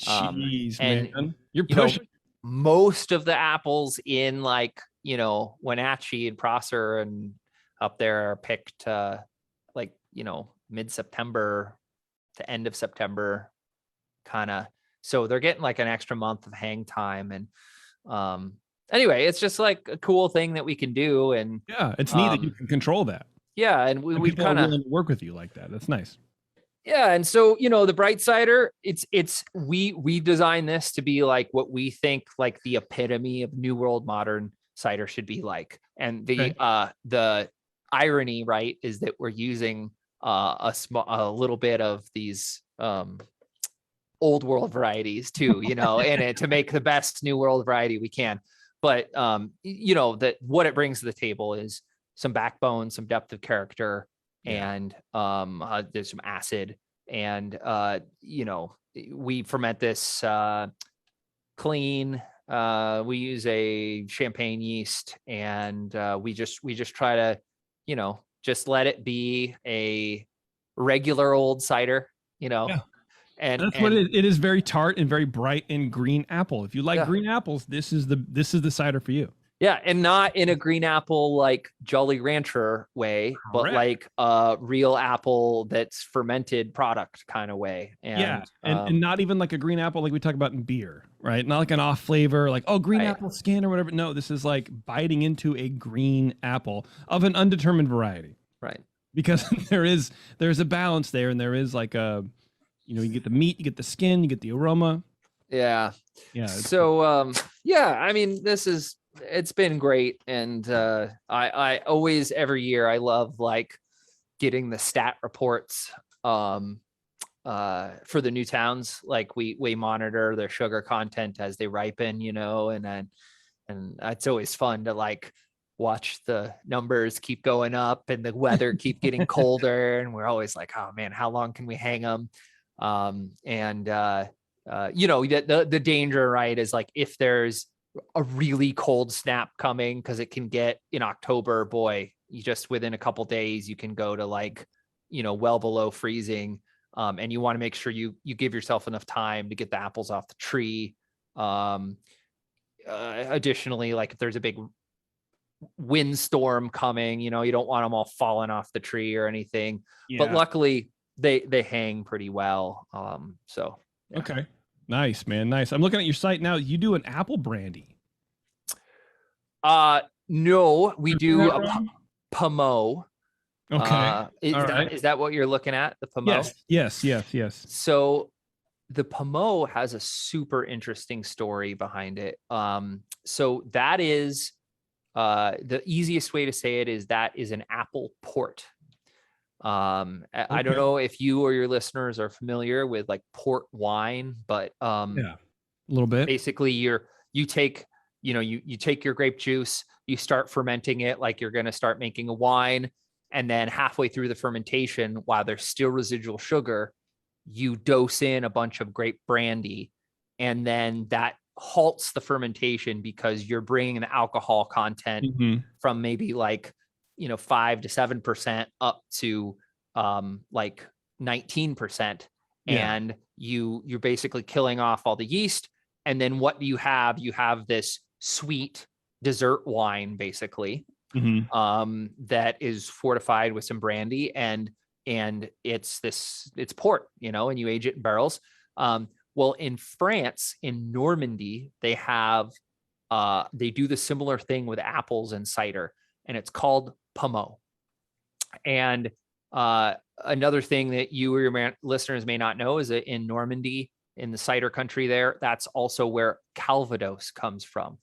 Jeez, and man, you're pushing. Most of the apples in like Wenatchee and Prosser and up there are picked mid-September to end of September, kind of. So they're getting like an extra month of hang time. And anyway, it's just like a cool thing that we can do. And yeah, it's neat that you can control that. Yeah, and we kind of work with you like that. That's nice. Yeah, and so the bright cider, it's we designed this to be like what we think like the epitome of New World modern cider should be like. And the irony, right, is that we're using a little bit of these old world varieties too, in it to make the best New World variety we can. But that what it brings to the table is some backbone, some depth of character. And there's some acid, and we ferment this clean. We use a champagne yeast, and we just try to just let it be a regular old cider, And that's what it is. Very tart and very bright and green apple. If you like green apples, this is the cider for you. Yeah, and not in a green apple like Jolly Rancher way, but Correct. like a real apple that's fermented product kind of way. Yeah, And and not even like a green apple like we talk about in beer, right? Not like an off flavor, like oh green right, apple skin or whatever. No, this is like biting into a green apple of an undetermined variety, right. because there's a balance there, and there is like a, you know, you get the meat, you get the skin, you get the aroma. Yeah. Yeah, it's good. So yeah, I mean, it's been great. And I always every year I love like getting the stat reports for the new towns. Like we monitor their sugar content as they ripen, you know, and it's always fun to like watch the numbers keep going up and the weather keep getting colder, and we're always like, oh man, how long can we hang them? You know, the danger, right, is like if there's a really cold snap coming, because it can get in October, boy, you just within a couple days you can go to like, you know, well below freezing. And you want to make sure you give yourself enough time to get the apples off the tree. Additionally, like if there's a big windstorm coming, you know, you don't want them all falling off the tree or anything. Yeah. But luckily they hang pretty well. So yeah. Okay. Nice, man. Nice. I'm looking at your site now. You do an apple brandy. No, we do that a right? Pommeau. Okay. Is that what you're looking at? The Pommeau? Yes. So the Pommeau has a super interesting story behind it. So that is the easiest way to say it is that is an apple port. I don't know if you or your listeners are familiar with like port wine, but yeah, a little bit. Basically you take, you know, you take your grape juice, you start fermenting it like you're going to start making a wine, and then halfway through the fermentation, while there's still residual sugar, you dose in a bunch of grape brandy, and then that halts the fermentation because you're bringing the alcohol content from maybe like, you know, 5 to 7% up to like 19%. Yeah. And you're basically killing off all the yeast. And then what do you have? You have this sweet dessert wine, basically, that is fortified with some brandy, and it's port, you know, and you age it in barrels. Well, in France, in Normandy, they have they do the similar thing with apples and cider, and it's called Pommeau. And another thing that you or your listeners may not know is that in Normandy, in the cider country there, that's also where Calvados comes from.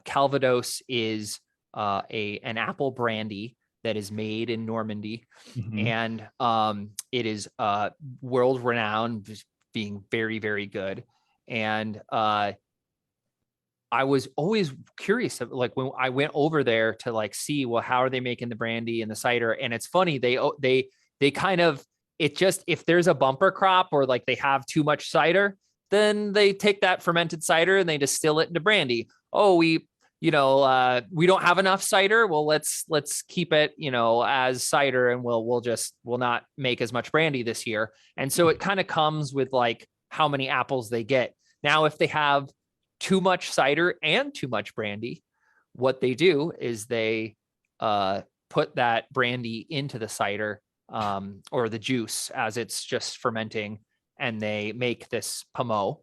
Calvados is an apple brandy that is made in Normandy, and it is world renowned, being very, very good. And I was always curious, like when I went over there to like see, well, how are they making the brandy and the cider? And it's funny, they kind of, it just, if there's a bumper crop or like they have too much cider, then they take that fermented cider and they distill it into brandy. Oh, we don't have enough cider. Well, let's keep it, you know, as cider, and we'll not make as much brandy this year. And so it kind of comes with like how many apples they get. Now, if they have too much cider and too much brandy, what they do is they put that brandy into the cider or the juice as it's just fermenting, and they make this Pommeau,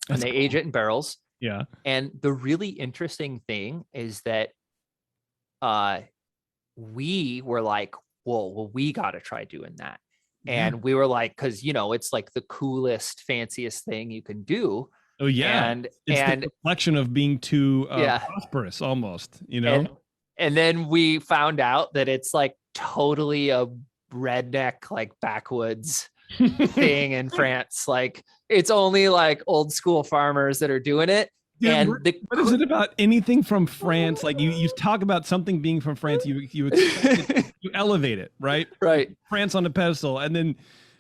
and they age it in barrels. Yeah. And the really interesting thing is that we were like, well, we got to try doing that. And we were like, because, you know, it's like the coolest, fanciest thing you can do. Oh, yeah. And it's the reflection of being too prosperous almost, you know? And then we found out that it's like totally a redneck, like backwoods thing in France. Like it's only like old school farmers that are doing it. Yeah, and what is it about anything from France? Like you talk about something being from France, you you elevate it, right? Right. France on a pedestal, and then,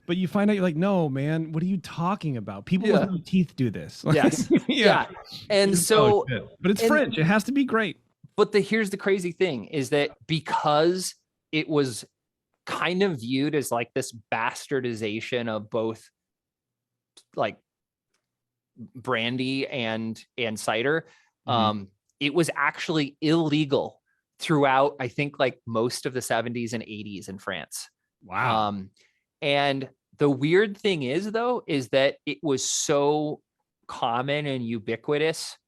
but you find out you're like, no, man, what are you talking about? People with no teeth do this. Yes. Yeah. And so, but it's French. It has to be great. But here's the crazy thing is that because it was kind of viewed as like this bastardization of both like brandy and cider, it was actually illegal throughout, I think, like most of the 70s and 80s in France. Wow. And the weird thing is, though, is that it was so common and ubiquitous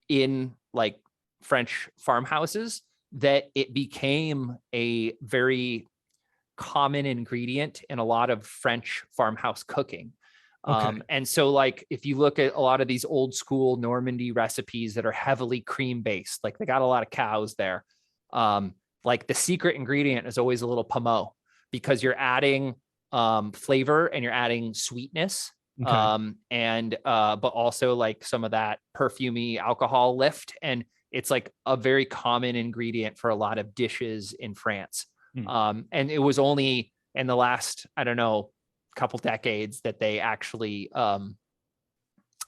in like French farmhouses that it became a very common ingredient in a lot of French farmhouse cooking. Okay. And so like, if you look at a lot of these old school Normandy recipes that are heavily cream based, like they got a lot of cows there. Like the secret ingredient is always a little pommeau, because you're adding flavor and you're adding sweetness. Okay. But also like some of that perfumey alcohol lift. And it's like a very common ingredient for a lot of dishes in France. And it was only in the last, I don't know, couple decades that they actually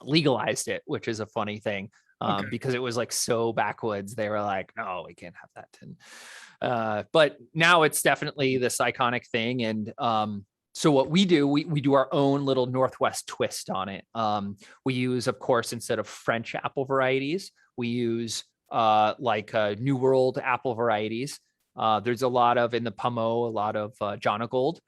legalized it, which is a funny thing. Because it was like so backwoods. They were like, no, we can't have that. And but now it's definitely this iconic thing. And so what we do, we do our own little Northwest twist on it. We use, of course, instead of French apple varieties, we use New World apple varieties. There's a lot of, in the pommeau, a lot of Jonagold.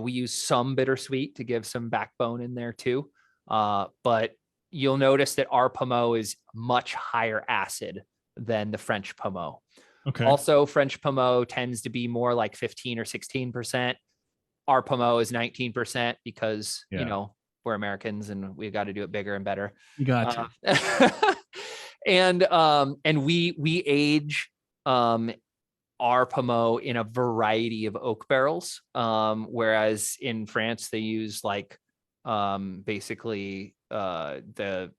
We use some bittersweet to give some backbone in there too. But you'll notice that our pommeau is much higher acid than the French pommeau. Okay. Also, French pommeau tends to be more like 15 or 16%. Our pommeau is 19% because, you know, we're Americans and we've got to do it bigger and better. You got and we age our pommeau in a variety of oak barrels, whereas in France they use like basically the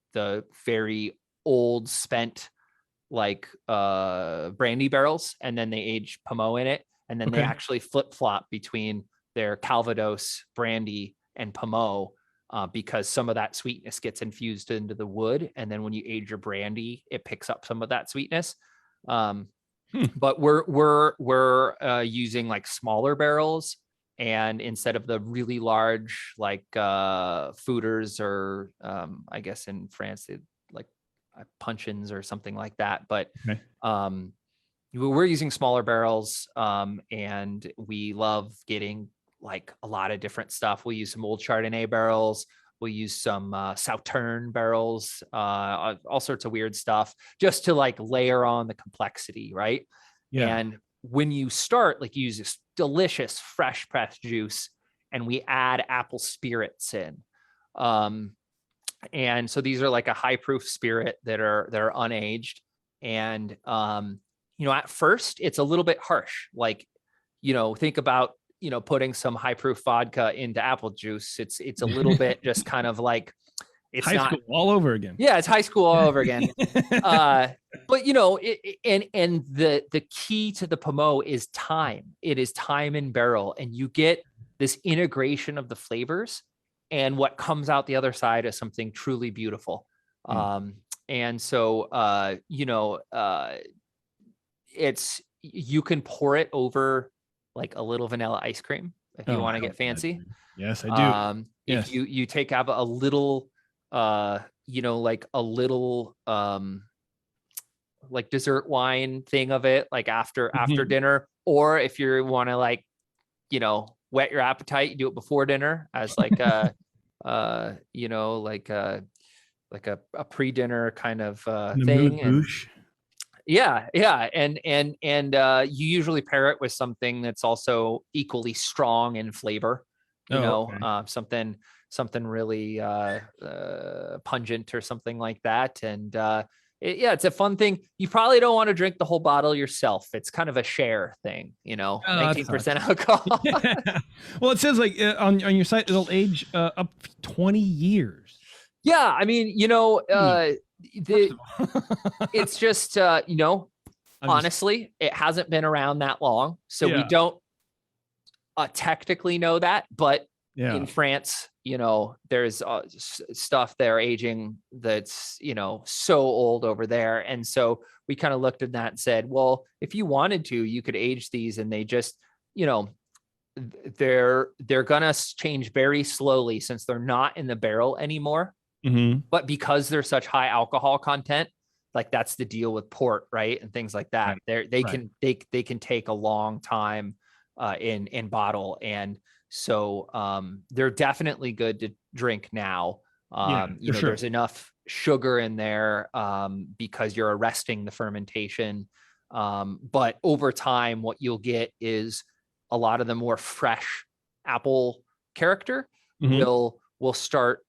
very old spent like brandy barrels, and then they age pommeau in it, and then they actually flip-flop between their Calvados brandy and pommeau, because some of that sweetness gets infused into the wood, and then when you age your brandy, it picks up some of that sweetness. But we're using like smaller barrels, and instead of the really large like foeders, or I guess in France they like puncheons or something like that. But we're using smaller barrels, and we love getting like a lot of different stuff. We use some old Chardonnay barrels. We'll use some Sauternes barrels, all sorts of weird stuff, just to like layer on the complexity, right? Yeah. And when you start, like, you use this delicious fresh pressed juice, and we add apple spirits in. And so these are like a high proof spirit that are unaged. And at first it's a little bit harsh. Like, think about putting some high proof vodka into apple juice. It's a little bit just kind of like, it's high school all over again. Yeah, it's high school all over again. But the key to the pommeau is time. It is time in barrel, and you get this integration of the flavors, and what comes out the other side is something truly beautiful. And so it's, you can pour it over like a little vanilla ice cream if you want to get fancy. Yes, I do. If you take out a little like a little like dessert wine thing of it, like after dinner, or if you want to like whet your appetite, you do it before dinner as like a like a pre-dinner kind of thing. And you usually pair it with something that's also equally strong in flavor, something really pungent or something like that. And it's a fun thing. You probably don't want to drink the whole bottle yourself. It's kind of a share thing, 19% alcohol. Yeah. Well, it says like on your site, it'll age up 20 years. Yeah. I mean, it's just, honestly, it hasn't been around that long. So we don't technically know that, but in France, there's stuff they're aging that's, so old over there. And so we kind of looked at that and said, well, if you wanted to, you could age these, and they just, they're going to change very slowly since they're not in the barrel anymore. But because they're such high alcohol content, like that's the deal with port, right? And things like that. They can take a long time in bottle. And so they're definitely good to drink now. There's enough sugar in there because you're arresting the fermentation. But over time, what you'll get is a lot of the more fresh apple character will start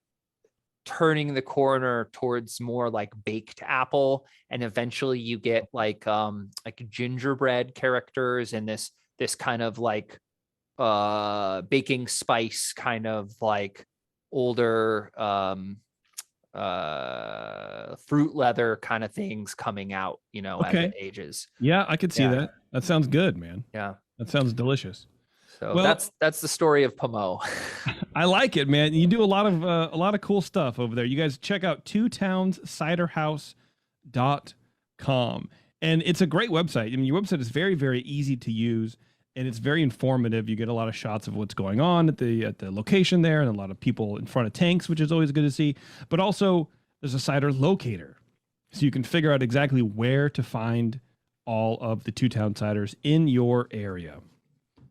turning the corner towards more like baked apple, and eventually you get like gingerbread characters and this kind of like baking spice kind of like older fruit leather kind of things coming out, as it ages. Yeah, I could see that. That sounds good, man. Yeah, that sounds delicious. So that's the story of Pommeau. I like it, man. You do a lot of cool stuff over there. You guys check out townsciderhouse.com. And it's a great website. I mean, your website is very, very easy to use, and it's very informative. You get a lot of shots of what's going on at the location there, and a lot of people in front of tanks, which is always good to see. But also there's a cider locator, so you can figure out exactly where to find all of the Two Town ciders in your area.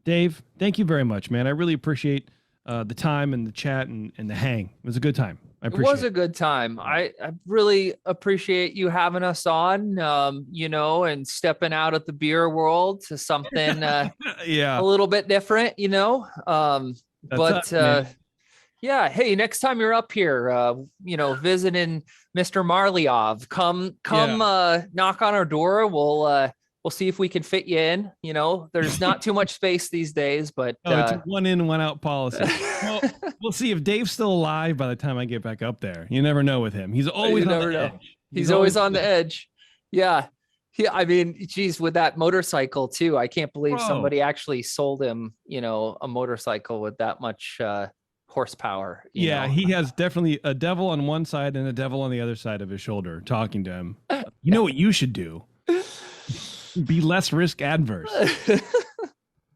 Dave, thank you very much, man. I really appreciate the time and the chat and the hang. It was a good time. I appreciate it. Was a good time. I really appreciate you having us on, and stepping out of the beer world to something a little bit different, Hey, next time you're up here, visiting Mr. Marliov, come knock on our door. We'll see if we can fit you in. There's not too much space these days, but it's a 1 in, 1 out policy. Well, we'll see if Dave's still alive by the time I get back up there. You never know with him. He's always on the edge. He's always on the edge. Yeah. I mean, geez, with that motorcycle too, I can't believe somebody actually sold him, a motorcycle with that much horsepower. He has definitely a devil on one side and a devil on the other side of his shoulder talking to him. You know what you should do? Be less risk adverse.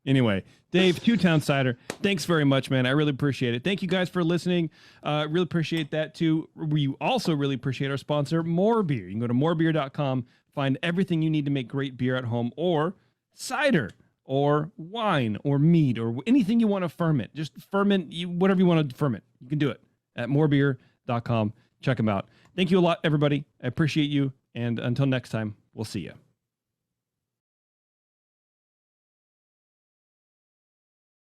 Anyway, Dave, Two Town Cider, thanks very much, man. I really appreciate it. Thank you guys for listening. Really appreciate that too. We also really appreciate our sponsor, More Beer. You can go to morebeer.com, find everything you need to make great beer at home, or cider, or wine, or mead, or anything you want to ferment. Just ferment whatever you want to ferment. You can do it at morebeer.com. Check them out. Thank you a lot, everybody. I appreciate you. And until next time, we'll see you.